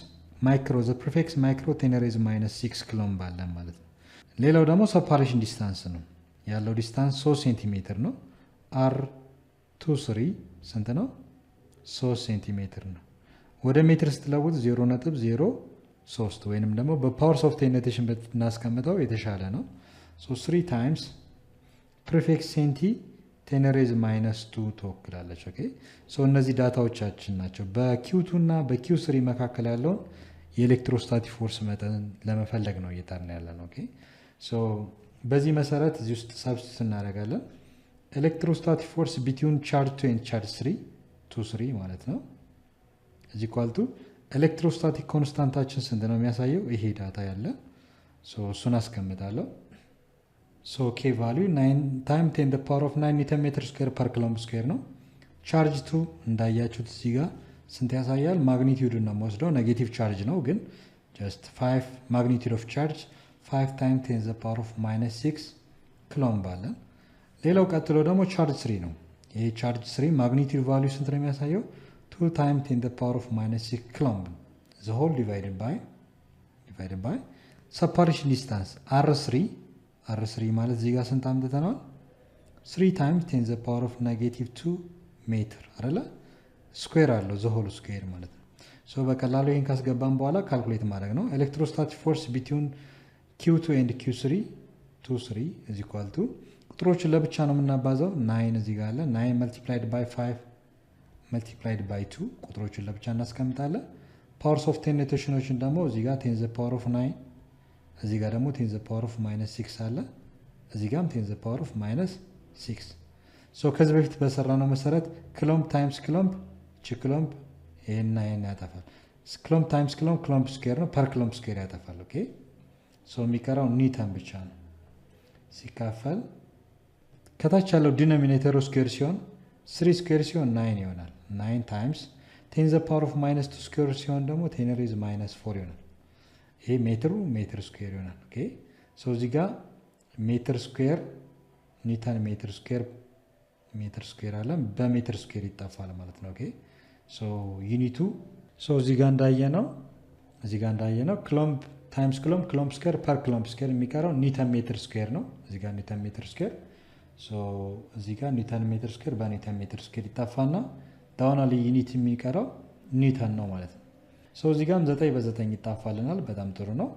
ማይክሮ ዘ ፕሪፊክስ ማይክሮ 10 ሬዝ ማይነስ 6 ኩሎምብ አለን ማለት ነው። ሌላው ደግሞ ሰፓሬሽን ዲስታንስ ነው። ያለው ዲስታንስ 3 ሴንቲሜትር ነው። r 2 3 ስንት ነው? 3 ሴንቲሜትር ነው። ወደ ሜትር ስትለውጥ 0.03 ወይንም ደግሞ በፓወር ኦፍ 10 ኖቴሽን ብናስቀምጠው የተሻለ ነው። ሶ 3 ታይምስ ፕሪፊክስ ሴንቲ 10 ሬዝ ማይነስ 2 ትወክላለች። ኦኬ ሶ እነዚህ ዳታዎቻችን ናቸው። በq2 እና በq3 መካከል ያለውን የኤሌክትሮስታቲክ ፎርስ መጠን ለመፈለግ ነው እየጣርን ያለን። ኦኬ ሶ በዚህ መሰረት እዚህ ውስጥ ሰብስቲት እናደርጋለን። ኤሌክትሮስታቲክ ፎርስ ቢትዊን ቻርጅ 2 and ቻርጅ 3 2 3 ማለት ነው እዚህ ኳልቱ ኤሌክትሮስታቲክ ኮንስታንታችን ስንት ነው የሚያሳየው? ይሄ ዳታ ያለ ሶ እሱን አስቀምጣለሁ። ሶ ኬ ቫልዩ 9 ታይም 10 the power of 9 ኒውተን ሜትር ስኩዌር ፐር ክሎምብ ስኩዌር ነው። ቻርጅ 2 እንዳያችሁት እዚህ ጋር ስንት ያሳያል? ማግኒቲዩዱን ነው የምወስደው። ኔጌቲቭ ቻርጅ ነው ግን ጀስት 5 ማግኒቲዩድ ኦፍ ቻርጅ 5 ታይም 10 the power of ማይነስ 6 ኩሎምብ አለን። ሌላው ቀጥሎ ደግሞ ቻርጅ 3 ነው። ይሄ ቻርጅ 3 ማግኒቲዩድ ቫልዩ ስንት ነው የሚያሳየው? 2 times 10 to the power of -6 coulomb the whole divided by separation distance r3 ማለት እዚህ ጋር ስንት አምጥተናል? 3 times 10 to the power of -2 ሜትር አይደለ? ስኩዌር አለው the whole square ማለት ነው። ሶ በቀላሉ ይሄን ካስገባን በኋላ ካልኩሌት ማድረግ ነው። ኤሌክትሮስታቲክ ፎርስ ቢትዊን q2 and q3 23 is equal to ቁጥሮችን ለብቻ ነው የምናባዛው። 9 እዚህ ጋር አለ 9 multiplied by 5 multiplied by 2 ቁጥሮችን ለብቻ እናስቀምጣለን። ፓወርስ ኦፍ 10 ኖቴሽኖችን ደግሞ እዚህ ጋር 10 the power of 9 እዚህ ጋር ደግሞ 10 the power of -6 አለ። እዚህ ጋርም 10 the power of -6 ሶ ከዚህ በፊት በሰራነው መሰረት ክሎምብ ታይምስ ክሎምብ ክሎምብ ይሄና ይሄን ያጠፋል። ክሎምብ ታይምስ ክሎምብ ስኩዌር ነው ፐር ክሎምብ ስኩዌር ያጠፋል። ኦኬ ሶ የሚቀረው ኒውተን ብቻ ነው። ሲካፈል ከታች ያለው ዲኖሚኔተሩ ስኩዌር ሲሆን 3 ስኩዌር ሲሆን 9 ይሆናል። 9 ታይምስ 10 the power of -2 ስኩዌር ሲሆን ደግሞ 10 raised -4 ይሆናል። ይሄ ሜትር ስኩዌር ይሆናል። ኦኬ ሶ እዚህ ጋር ሜትር ስኩዌር ኒውተን ሜትር ስኩዌር አለ በሜትር ስኩዌር ይጣፋል ማለት ነው። ኦኬ ሶ ዩኒቱ ሶ እዚህ ጋር እንዳየነው ክሎምብ ታይምስ ክሎምብ ስኩዌር ፐር ክሎምብ ስኩዌር የሚቀረው ኒውተን ሜትር ስኩዌር ነው። እዚህ ጋር ኒውተን ሜትር ስኩዌር ሶ እዚህ ጋር ኒውተን ሜትር ስኩዌር በኒውተን ሜትር ስኩዌር ይጣፋና ዳውናሊ ዩኒት የሚቀረው ኒውተን ነው ማለት ነው። ሶ እዚህ ጋርም 9 በ9 ይጣፋልናል። በጣም ጥሩ ነው።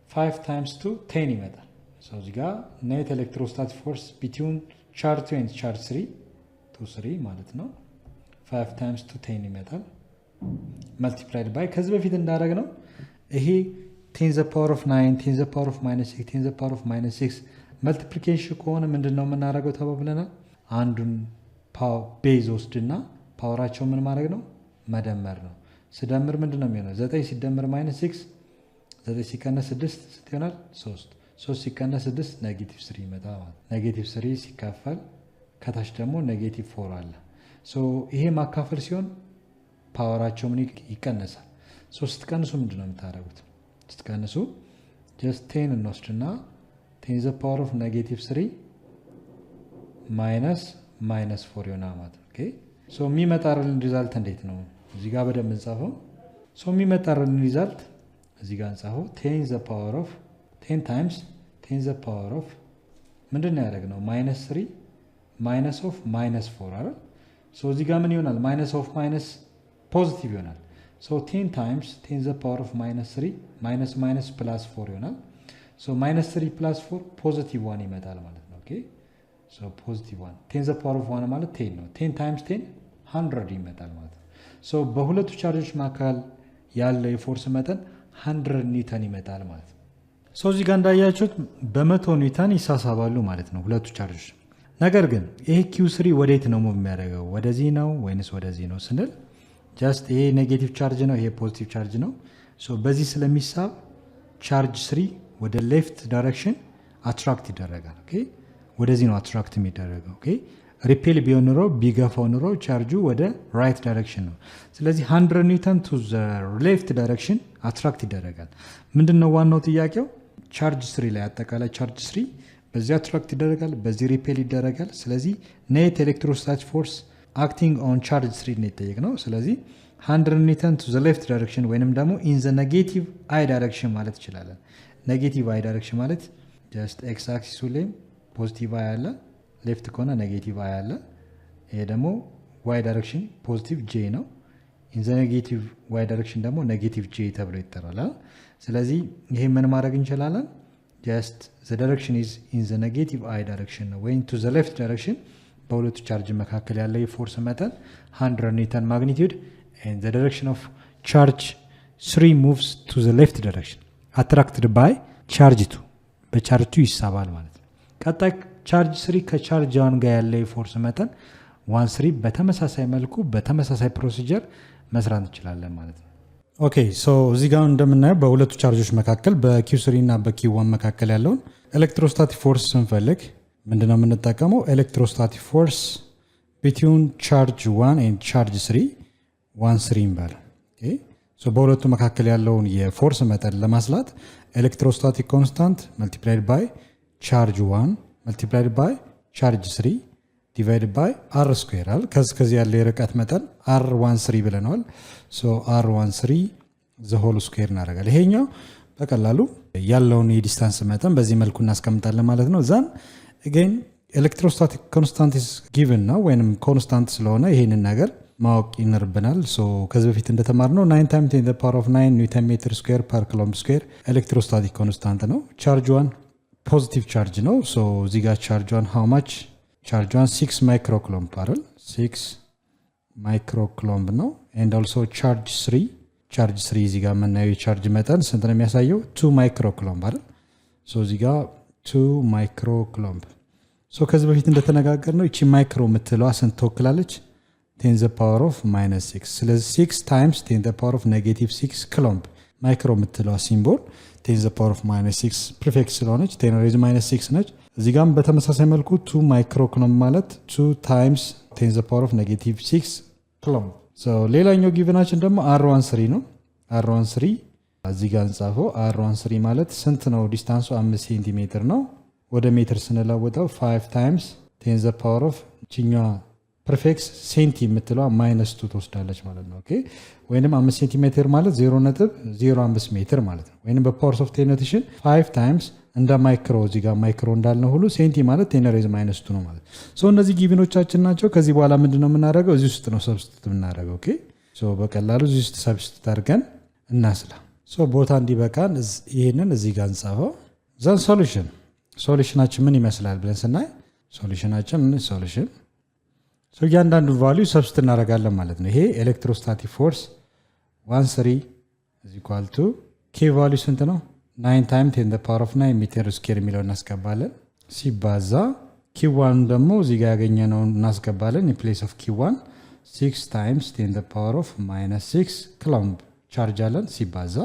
5 times 2 10 ይመጣል። ሶ እዚህ ጋር ኔት ኤሌክትሮስታቲክ ፎርስ ቢትዊን ቻርጅ 2 and ቻርጅ 3 ማለት ነው። 5 times 2 10 ይመጣል። መልቲፕላይድ ባይ ከዚህ በፊት እንዳደረግ ነው ይሄ 10 the power of 9 10 the power of -6 10 the power of -6 መልቲፕሊኬሽን ከሆነ ምንድነው የምናደርገው ተባብለናል። አንዱን ቤዝ ወስድና ፓወራቸው ምን ማድረግ ነው መደመር ነው። ስደምር ምንድነው የሚሆነው 9 ሲደመር -6 9 ሲቀነስ 6 ስንት ይሆናል? 3 ሲቀነስ 6 -3 ይመጣል ማለት -3 ሲካፈል ከታች ደግሞ -4 አለ። ሶ ይሄ ማካፈል ሲሆን ፓወራቸው ምን ይቀነሳል። ሶ ስትቀንሱ ምንድነው የምታደርጉት? ስትቀንሱ just 10 እንወስድና 10 the power of -3 -4 ይሆናል ማለት ነው። ኦኬ ሶ የሚመጣልን ሪዛልት እንዴት ነው? እዚህ ጋር በደንብ እንጻፈው። ሶ የሚመጣልን ሪዛልት እዚህ ጋር እንጻፈው 10 the power of 10 times 10 the power of ምንድነው ያደረግነው -3 minus of -4 አይደል? ሶ እዚህ ጋር ምን ይሆናል? minus of minus ፖዚቲቭ ይሆናል። ሶ 10 times 10 the power of -3 minus plus 4 ይሆናል። ሶ -3 plus 4 ፖዚቲቭ 1 ይመጣል ማለት ነው። ኦኬ ሶ ፖዚቲቭ 1 10 the power of 1 ማለት 10 ነው። 10 times 10 100 ይመጣል ማለት ነው። ሶ በሁለቱ ቻርጆች መካከል ያለው የፎርስ መጠን 100 ኒውተን ይመጣል ማለት ነው። ሶ እዚህ ጋር እንዳያችሁት በ100 ኒውተን ይሳሳባሉ ማለት ነው ሁለቱ ቻርጆች። ነገር ግን ይሄ Q3 ወዴት ነው ሙቭ የሚያደርገው? ወደዚህ ነው ወይንስ ወደዚህ ነው ስንል ጀስት ይሄ ኔጌቲቭ ቻርጅ ነው፣ ይሄ ፖዚቲቭ ቻርጅ ነው። ሶ በዚህ ስለሚሳብ ቻርጅ 3 ወደ ሌፍት ዳይሬክሽን አትራክት ይደረጋል። ኦኬ ወደዚህ ነው አትራክት የሚደረገው። ኦኬ ሪፔል ቢሆን ኖሮ ቢገፋው ኖሮ ቻርጁ ወደ ራይት ዳይሬክሽን ነው። ስለዚህ 100 ኒውተን ቱ ዘ ሌፍት ዳይሬክሽን አትራክት ይደረጋል። ምንድነው ዋናው ጥያቄው? ቻርጅ 3 ላይ አጠቃላይ ቻርጅ 3 በዚህ አትራክት ይደረጋል፣ በዚህ ሪፔል ይደረጋል። ስለዚህ ኔት ኤሌክትሮስታቲክ ፎርስ አክቲንግ ኦን ቻርጅ 3 ነው የጠየቅነው። ስለዚህ 100 ኒውተን ቱ ዘ ሌፍት ዳይሬክሽን ወይንም ደግሞ ኢን ዘ ኔጌቲቭ አይ ዳይሬክሽን ማለት እንችላለን። ኔጌቲቭ አይ ዳይሬክሽን ማለት ጀስት ኤክስ አክሲሱ ላይ ፖዚቲቭ አይ አለ፣ ሌፍት ከሆነ ኔጌቲቭ አይ አለ። ይሄ ደግሞ ዋይ ዳይሬክሽን ፖዚቲቭ ጄ ነው። ኢን ዘ ኔጌቲቭ ዋይ ዳይሬክሽን ደግሞ ኔጌቲቭ ጄ ተብሎ ይጠራል። ስለዚህ ይሄ ምን ማድረግ እንችላለን? ጀስት ዘ ዳይሬክሽን ኢዝ ኢን ዘ ኔጌቲቭ አይ ዳይሬክሽን ነው ወይም ቱ ዘ ሌፍት ዳይሬክሽን። በሁለቱ ቻርጅ መካከል ያለው የፎርስ መጠን 100 ኒውተን ማግኒቲዩድ and the direction of charge 3 moves to the left direction attracted by charge 2 በቻርጅ 2 ይሳባል ማለት ነው። ቀጣይ ቻርጅ 3 ከቻርጅ 1 ጋር ያለው የፎርስ መጠን 1 በተመሳሳይ መልኩ በተመሳሳይ ፕሮሲጀር መስራት እንችላለን ማለት ነው። ኦኬ ሶ እዚህ ጋር እንደምናየው በሁለቱ ቻርጆች መካከል በQ3 እና በQ1 መካከል ያለውን ኤሌክትሮስታቲክ ፎርስ ስንፈልግ ምንድነው የምንጠቀመው? ኤሌክትሮስታቲክ ፎርስ between charge 1 and charge 3 1 ይባላል። ኦኬ ሶ በሁለቱ መካከል ያለውን የፎርስ መጠን ለማስላት ኤሌክትሮስታቲክ ኮንስታንት multiplied by charge 1 multiplied by ቻርጅ 3 ዲቫይድድ ባይ r ስኩዌር አለ። ከዚህ ያለ የርቀት መጠን r13 ብለናል። ሶ r13 ዘ ሆል ስኩዌር እናደርጋለን። ይሄኛው በቀላሉ ያለውን የዲስታንስ መጠን በዚህ መልኩ እናስቀምጣለን ማለት ነው። ዛን again ኤሌክትሮስታቲክ ኮንስታንት ኢዝ ጊቨን ነው ወይንም ኮንስታንት ስለሆነ ይሄንን ነገር ማወቅ ይኖርብናል። ሶ ከዚህ በፊት እንደተማርነው 9 ታይምስ 10 ፓወር ኦፍ 9 ኒውተን ሜትር ስኩዌር ፐር ኩሎምብ ስኩዌር ኤሌክትሮስታቲክ ኮንስታንት ነው። ቻርጅ 1 ፖዚቲቭ ቻርጅ ነው። ሶ እዚህ ጋር ቻርጅ 1 ሃው ማች ቻርጅ 1 6 ማይክሮ ኩሎምብ አይደል 6 ማይክሮ ኩሎምብ ነው። ኤንድ ኦልሶ ቻርጅ 3 እዚህ ጋር የምናየው የቻርጅ መጠን ስንት ነው የሚያሳየው 2 ማይክሮ ኩሎምብ አይደል። ሶ እዚህ ጋር 2 ማይክሮ ኩሎምብ። ሶ ከዚህ በፊት እንደተነጋገርነው እቺ ማይክሮ የምትለዋ ስንት ትወክላለች 10 ዘ ፓወር ኦፍ -6። ስለዚህ 6 ታይምስ 10 ዘ ፓወር ኦፍ -6 ኩሎምብ ማይክሮ የምትለዋ ሲምቦል 10 ዘ ፓወር ኦፍ -6 ፕሪፊክስ ስለሆነች 10 ሬዝ -6 ነች። እዚህ ጋርም በተመሳሳይ መልኩ 2 ማይክሮ ኩሎምብ ማለት 2 ታይምስ 10 ዘ ፓወር ኦፍ -6 ኩሎምብ። ሶ ሌላኛው ጊቭናችን ደግሞ r13 ነው። r13 እዚህ ጋር እንጻፈው። r13 ማለት ስንት ነው ዲስታንሱ 5 ሴንቲሜትር ነው። ወደ ሜትር ስንለውጠው 5 ታይምስ 10 ዘ ፓወር ኦፍ ቺኛዋ ፐርፌክት ሴንቲ የምትለዋ -2 ትወስዳለች ማለት ነው። ኦኬ ወይንም 5 ሴንቲሜትር ማለት 0.05 ሜትር ማለት ነው። ወይንም በፓወርስ ኦፍ 10 ኖቴሽን 5 ታይምስ እንደ ማይክሮ እዚህ ጋር ማይክሮ እንዳልነው ሁሉ ሴንቲ ማለት 10 ሬዝ -2 ነው ማለት ሶ እነዚህ ጊቭኖቻችን ናቸው። ከዚህ በኋላ ምንድነው የምናደርገው እዚህ ውስጥ ነው ሰብስቲቱት የምናደርገው። ኦኬ ሶ በቀላሉ እዚህ ውስጥ ሰብስቲቱት አድርገን እናስላ። ሶ ቦታ እንዲበቃን ይሄንን እዚህ ጋር እንጻፈው። ዘን ሶሉሽናችን ምን ይመስላል ብለን ስናይ ሶሉሽናችን ሶ እያንዳንዱ ቫልዩ ሰብስቲቱት እናደርጋለን ማለት ነው። ይሄ ኤሌክትሮስታቲክ ፎርስ 13 is equal to k ቫልዩ ስንት ነው 9 ታይምስ 10 the power of 9 ሜትር ስኩዌር የሚለው እናስገባለን። ሲባዛ q1 ደግሞ እዚህ ጋር ያገኘነውን እናስገባለን። in place of q1 6 ታይምስ 10 the power of -6 ኩሎምብ ቻርጅ አለን። ሲባዛ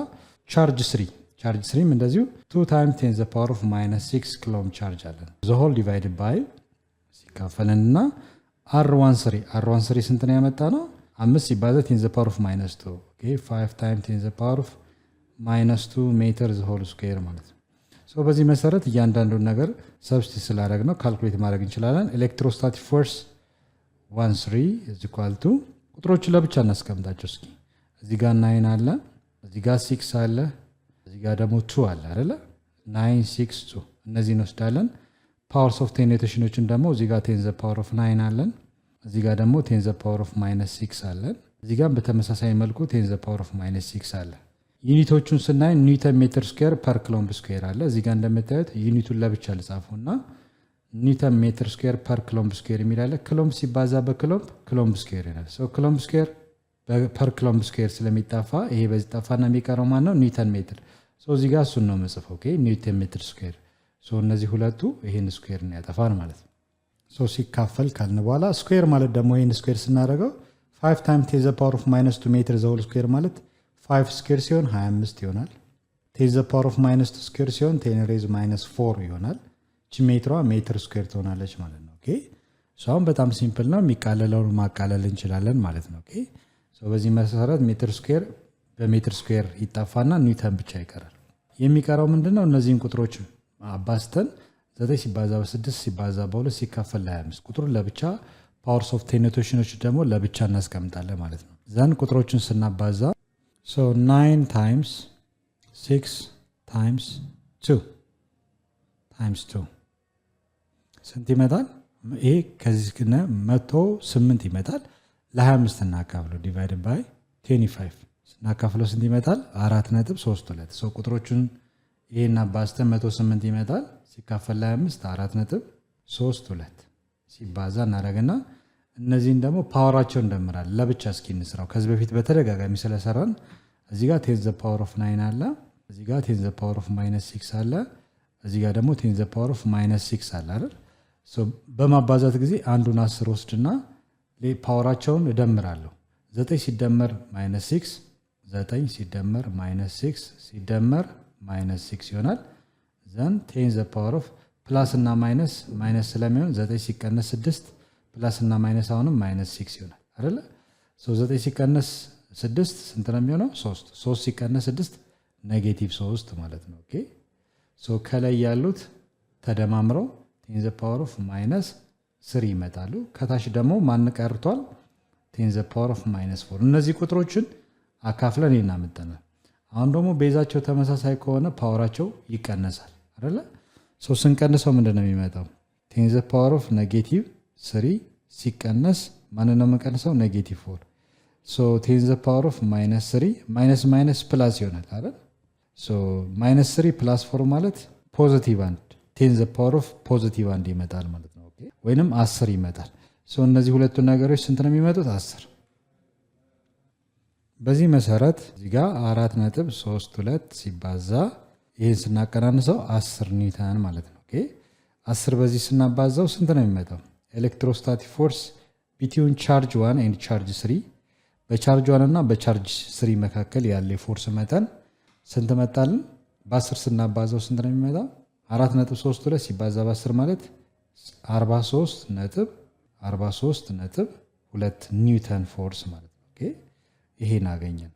ቻርጅ 3 እንደዚሁ 2 ታይምስ 10 the power of -6 ኩሎምብ ቻርጅ አለን። the whole divided by ሲካፈልና r13 ስንት ነው ያመጣ ነው 5 ሲባዛ 10 the power of -2 ኦኬ 5 ታይምስ 10 the power of -2 ሜትር ዘ ሆል ስኩዌር ማለት ነው። ሶ በዚህ መሰረት እያንዳንዱን ነገር ሰብስቲቱት ስላደረግ ነው ካልኩሌት ማድረግ እንችላለን። ኤሌክትሮስታቲክ ፎርስ 13 is equal to ቁጥሮችን ለብቻ እናስቀምጣቸው እስኪ። እዚህ ጋር 9 አለ፣ እዚህ ጋር 6 አለ፣ እዚህ ጋር ደግሞ 2 አለ አይደለ 9 6 2 እነዚህን እንወስዳለን። ፓወርስ ኦፍ 10 ኖቴሽኖችን ደግሞ እዚህ ጋር 10 ዘ ፓወር ኦፍ 9 አለን፣ እዚህ ጋር ደግሞ 10 ዘ ፓወር ኦፍ -6 አለን፣ እዚህ ጋር በተመሳሳይ መልኩ 10 ዘ ፓወር ኦፍ -6 አለ። ዩኒቶቹን ስናይ ኒውተን ሜትር ስኩዌር ፐር ኩሎምብ ስኩዌር አለ። እዚህ ጋር እንደምታዩት ዩኒቱን ለብቻ ልጻፉና ኒውተን ሜትር ስኩዌር ፐር ኩሎምብ ስኩዌር የሚላለ ኩሎምብ ሲባዛ በኩሎምብ ስኩዌር ይላል። ሶ ኩሎምብ ስኩዌር ፐር ኩሎምብ ስኩዌር ስለሚጣፋ ይሄ በዚህ ጣፋና የሚቀረው ማን ነው ኒውተን ሜትር። ሶ እዚህ ጋር እሱን ነው የምጽፈው። ኦኬ ኒውተን ሜትር ስኩዌር። ሶ እነዚህ ሁለቱ ይሄን ስኩዌር ነው ያጠፋል ማለት ነው። ሶ ሲካፈል ካልን በኋላ ስኩዌር ማለት ደግሞ ይሄን ስኩዌር ስናደርገው 5 ታይምስ 10 ዘ ፓወር ኦፍ -2 ሜትር ዘ ሆል ስኩዌር ማለት 5 ስኩዌር ሲሆን 25 ይሆናል። 10 ዘ ፓወር ኦፍ -2 ስኩዌር ሲሆን 10 ሬዝ -4 ይሆናል። እቺ ሜትሯ ሜትር ስኩዌር ትሆናለች ማለት ነው። ኦኬ ሶ አሁን በጣም ሲምፕል ነው። የሚቃለለውን ማቃለል እንችላለን ማለት ነው። ኦኬ ሶ በዚህ መሰረት ሜትር ስኩዌር በሜትር ስኩዌር ይጣፋና ኒውተን ብቻ ይቀራል። የሚቀረው ምንድነው እነዚህን ቁጥሮች አባስተን 9 ሲባዛ በ6 ሲባዛ በ2 ሲካፈል ለ25 ቁጥሩን ለብቻ ፓወርስ ኦፍ 10 ኖቴሽኖች ደግሞ ለብቻ እናስቀምጣለን ማለት ነው። ዘን ቁጥሮችን ስናባዛ so 9 times 6 times 2 ስንት ይመጣል? ይሄ ከዚህ ከነ 108 ይመጣል። ለ25 እናካፍለው ዲቫይድ ባይ 25 ስናካፍለው ስንት ይመጣል? 4.32 ሶ ቁጥሮቹን ይሄን አባዝተን 108 ይመጣል። ሲካፈል ለ25 4.32 ሲባዛ እናደርግና እነዚህን ደግሞ ፓወራቸውን እንደምራለን። ለብቻ እስኪ እንስራው። ከዚህ በፊት በተደጋጋሚ ስለሰራን እዚህ ጋር 10 ዘ ፓወር ኦፍ 9 አለ፣ እዚህ ጋር 10 ዘ ፓወር ኦፍ -6 አለ፣ እዚህ ጋር ደግሞ 10 ዘ ፓወር ኦፍ -6 አለ አይደል? ሶ በማባዛት ጊዜ አንዱን 10 ወስድና ፓወራቸውን እደምራለሁ። 9 ሲደመር -6 9 ሲደመር -6 ሲደመር -6 ይሆናል። ዘን 10 ዘ ፓወር ኦፍ ፕላስ እና ማይነስ ስለሚሆን 9 ሲቀነስ 6 ፕላስ እና ማይነስ አሁንም -6 ይሆናል አይደለ? ሶ 9 ሲቀነስ 6 ስንት ነው የሚሆነው? 3 ሲቀነስ 6 -3 ማለት ነው። ኦኬ ሶ ከላይ ያሉት ተደማምረው 10 ዘ ፓወር ኦፍ ማይነስ 3 ይመጣሉ። ከታች ደግሞ ማን ቀርቷል? 10 ዘ ፓወር ኦፍ ማይነስ 4። እነዚህ ቁጥሮችን አካፍለን እናመጣለን። አሁን ደግሞ ቤዛቸው ተመሳሳይ ከሆነ ፓወራቸው ይቀነሳል አይደለ? ስንቀንሰው ምንድን ነው የሚመጣው? 10 ዘ ፓወር ኦፍ ኔጌቲቭ 3 ሲቀነስ ማንን ነው የምንቀንሰው? ኔጌቲቭ 4። 10 ዘ ፓወር ኦፍ ማይነስ 3 ማይነስ ማይነስ ፕላስ ይሆናል አይደል? ማይነስ 3 ፕላስ 4 ማለት ፖዚቲቭ 1 10 ዘ ፓወር ኦፍ ፖዚቲቭ 1 ይመጣል ማለት ነው። ኦኬ ወይንም 10 ይመጣል። እነዚህ ሁለቱ ነገሮች ስንት ነው የሚመጡት? 10። በዚህ መሰረት እዚህ ጋር 4.32 ሲባዛ ይህን ስናቀናንሰው 10 ኒውተን ማለት ነው። ኦኬ 10 በዚህ ስናባዛው ስንት ነው የሚመጣው? ኤሌክትሮስታቲክ ፎርስ ቢትዊን ቻርጅ 1 ኤንድ ቻርጅ 3 በቻርጅ 1 እና በቻርጅ 3 መካከል ያለ የፎርስ መጠን ስንት መጣልን? በ10 ስናባዛው ስንት ነው የሚመጣው? 4.32 ሲባዛ በ10 ማለት 43.2 ኒውተን ፎርስ ማለት ነው። ኦኬ ይሄን አገኘን።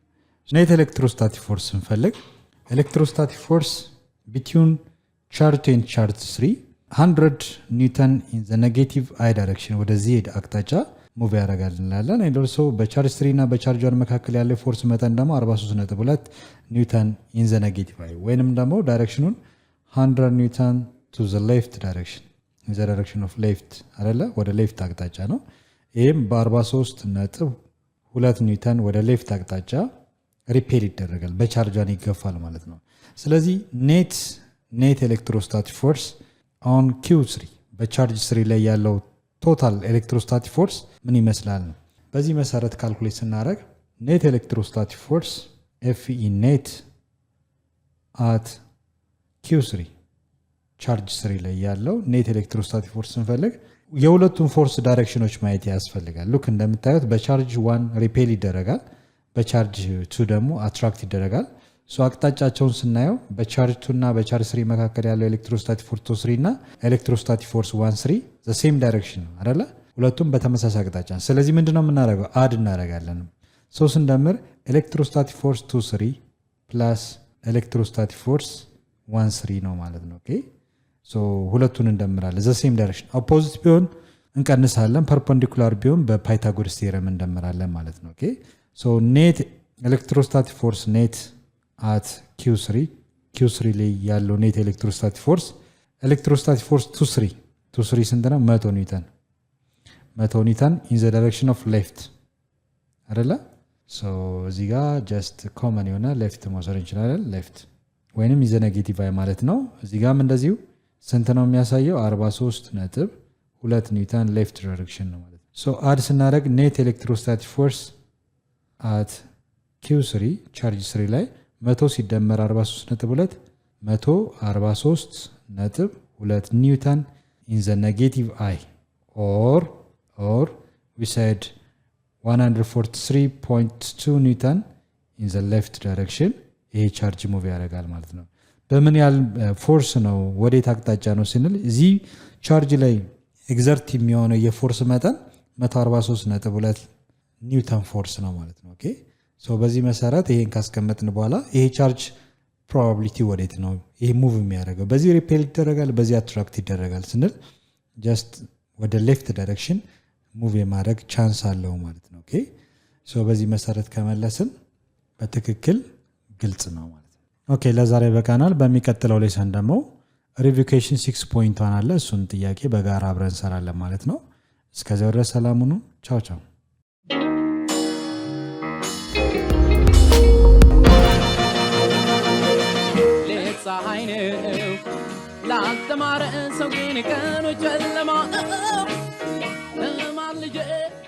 ኔት ኤሌክትሮስታቲክ ፎርስ ስንፈልግ ኤሌክትሮስታቲክ ፎርስ ቢትዊን ቻርጅ 2 ኤንድ ቻርጅ 3 100 ኒውተን ኢን ዘ ኔጌቲቭ አይ ዳይሬክሽን ወደ ዜድ አቅጣጫ ሙቭ ያደርጋል እንላለን። ኤንድ በቻርጅ 3 እና በቻርጅ 1 መካከል ያለው ፎርስ መጠን ደግሞ 43.2 ኒውተን ኢን ዘ ኔጌቲቭ አይ ወይንም ደግሞ ዳይሬክሽኑን 100 ኒውተን ቱ ዘ ሌፍት ዳይሬክሽን ኢን ዘ ዳይሬክሽን ኦፍ ሌፍት አይደለ? ወደ ሌፍት አቅጣጫ ነው። ይህም በ43.2 ኒውተን ወደ ሌፍት አቅጣጫ ሪፔል ይደረጋል፣ በቻርጇን ይገፋል ማለት ነው። ስለዚህ ኔት ኤሌክትሮስታቲክ ፎርስ ኦን Q3 በቻርጅ 3 ላይ ያለው ቶታል ኤሌክትሮስታቲክ ፎርስ ምን ይመስላል ነው። በዚህ መሰረት ካልኩሌት ስናደርግ ኔት ኤሌክትሮስታቲክ ፎርስ FE ኔት አት Q3 ቻርጅ 3 ላይ ያለው ኔት ኤሌክትሮስታቲክ ፎርስ ስንፈልግ የሁለቱም ፎርስ ዳይሬክሽኖች ማየት ያስፈልጋል። ሉክ እንደምታዩት በቻርጅ 1 ሪፔል ይደረጋል፣ በቻርጅ 2 ደግሞ አትራክት ይደረጋል። አቅጣጫቸውን ስናየው በቻርጅ 2 እና በቻርጅ 3 መካከል ያለው ኤሌክትሮስታቲክ ፎርስ 3 እና ኤሌክትሮስታቲክ ፎርስ 1 ዘ ሴም ዳይሬክሽን ነው አይደለ? ሁለቱም በተመሳሳይ አቅጣጫ። ስለዚህ ምንድነው የምናደርገው? አድ እናደርጋለን። ስንደምር ኤሌክትሮስታቲክ ፎርስ 2 ፕላስ ኤሌክትሮስታቲክ ፎርስ 1 ነው ማለት ነው። ኦኬ ሁለቱን እንደምራለን። ዘ ሴም ዳይሬክሽን። ኦፖዚት ቢሆን እንቀንሳለን፣ ፐርፔንዲኩላር ቢሆን በፓይታጎረስ ቴረም እንደምራለን ማለት ነው። ኦኬ ኔት ኤሌክትሮስታቲክ ፎርስ ኔት አት Q3 ላይ ያለው ኔት ኤሌክትሮስታቲክ ፎርስ ፎርስ 2 ስንት ነው? 100 ኒውተን ኢን ዘ ዳይሬክሽን ኦፍ ሌፍት አይደለ? እዚህ ጋር ጀስት ኮመን የሆነ ሌፍት መውሰድ እንችላለን። ሌፍት ወይንም ኢዘ ኔጌቲቭ አይ ማለት ነው። እዚህ ጋርም እንደዚሁ ስንት ነው የሚያሳየው? 43.2 ኒውተን ሌፍት ዳይሬክሽን ነው ማለት ነው። አድ ስናደርግ ኔት ኤሌክትሮስታቲክ ፎርስ አት Q3 ቻርጅ 3 ላይ 100 ሲደመር 43.2 143.2 ኒውተን ኢን ዘ ኔጌቲቭ አይ ኦር ዊ ሳይድ 143.2 ኒውተን ኢን ዘ ሌፍት ዳይሬክሽን። ይሄ ቻርጅ ሙቭ ያደርጋል ማለት ነው። በምን ያህል ፎርስ ነው ወዴት አቅጣጫ ነው ስንል እዚህ ቻርጅ ላይ ኤግዘርት የሚሆነው የፎርስ መጠን 143.2 ኒውተን ፎርስ ነው ማለት ነው። ኦኬ በዚህ መሰረት ይሄን ካስቀመጥን በኋላ ይሄ ቻርጅ ፕሮባቢሊቲ ወዴት ነው ይሄ ሙቭ የሚያደርገው? በዚህ ሪፔል ይደረጋል፣ በዚህ አትራክት ይደረጋል ስንል ጀስት ወደ ሌፍት ዳይሬክሽን ሙቭ የማድረግ ቻንስ አለው ማለት ነው። ኦኬ በዚህ መሰረት ከመለስን በትክክል ግልጽ ነው ማለት ነው። ኦኬ ለዛሬ በቃናል። በሚቀጥለው ሌሰን ደግሞ ሪቪኬሽን 6.1 አለ። እሱን ጥያቄ በጋራ አብረን እንሰራለን ማለት ነው። እስከዚያው ድረስ ሰላም ሁኑ። ቻው ቻው። ፀሐይ ነው ላስተማረ ሰው ግን ቀኑ ጨለማ ነው።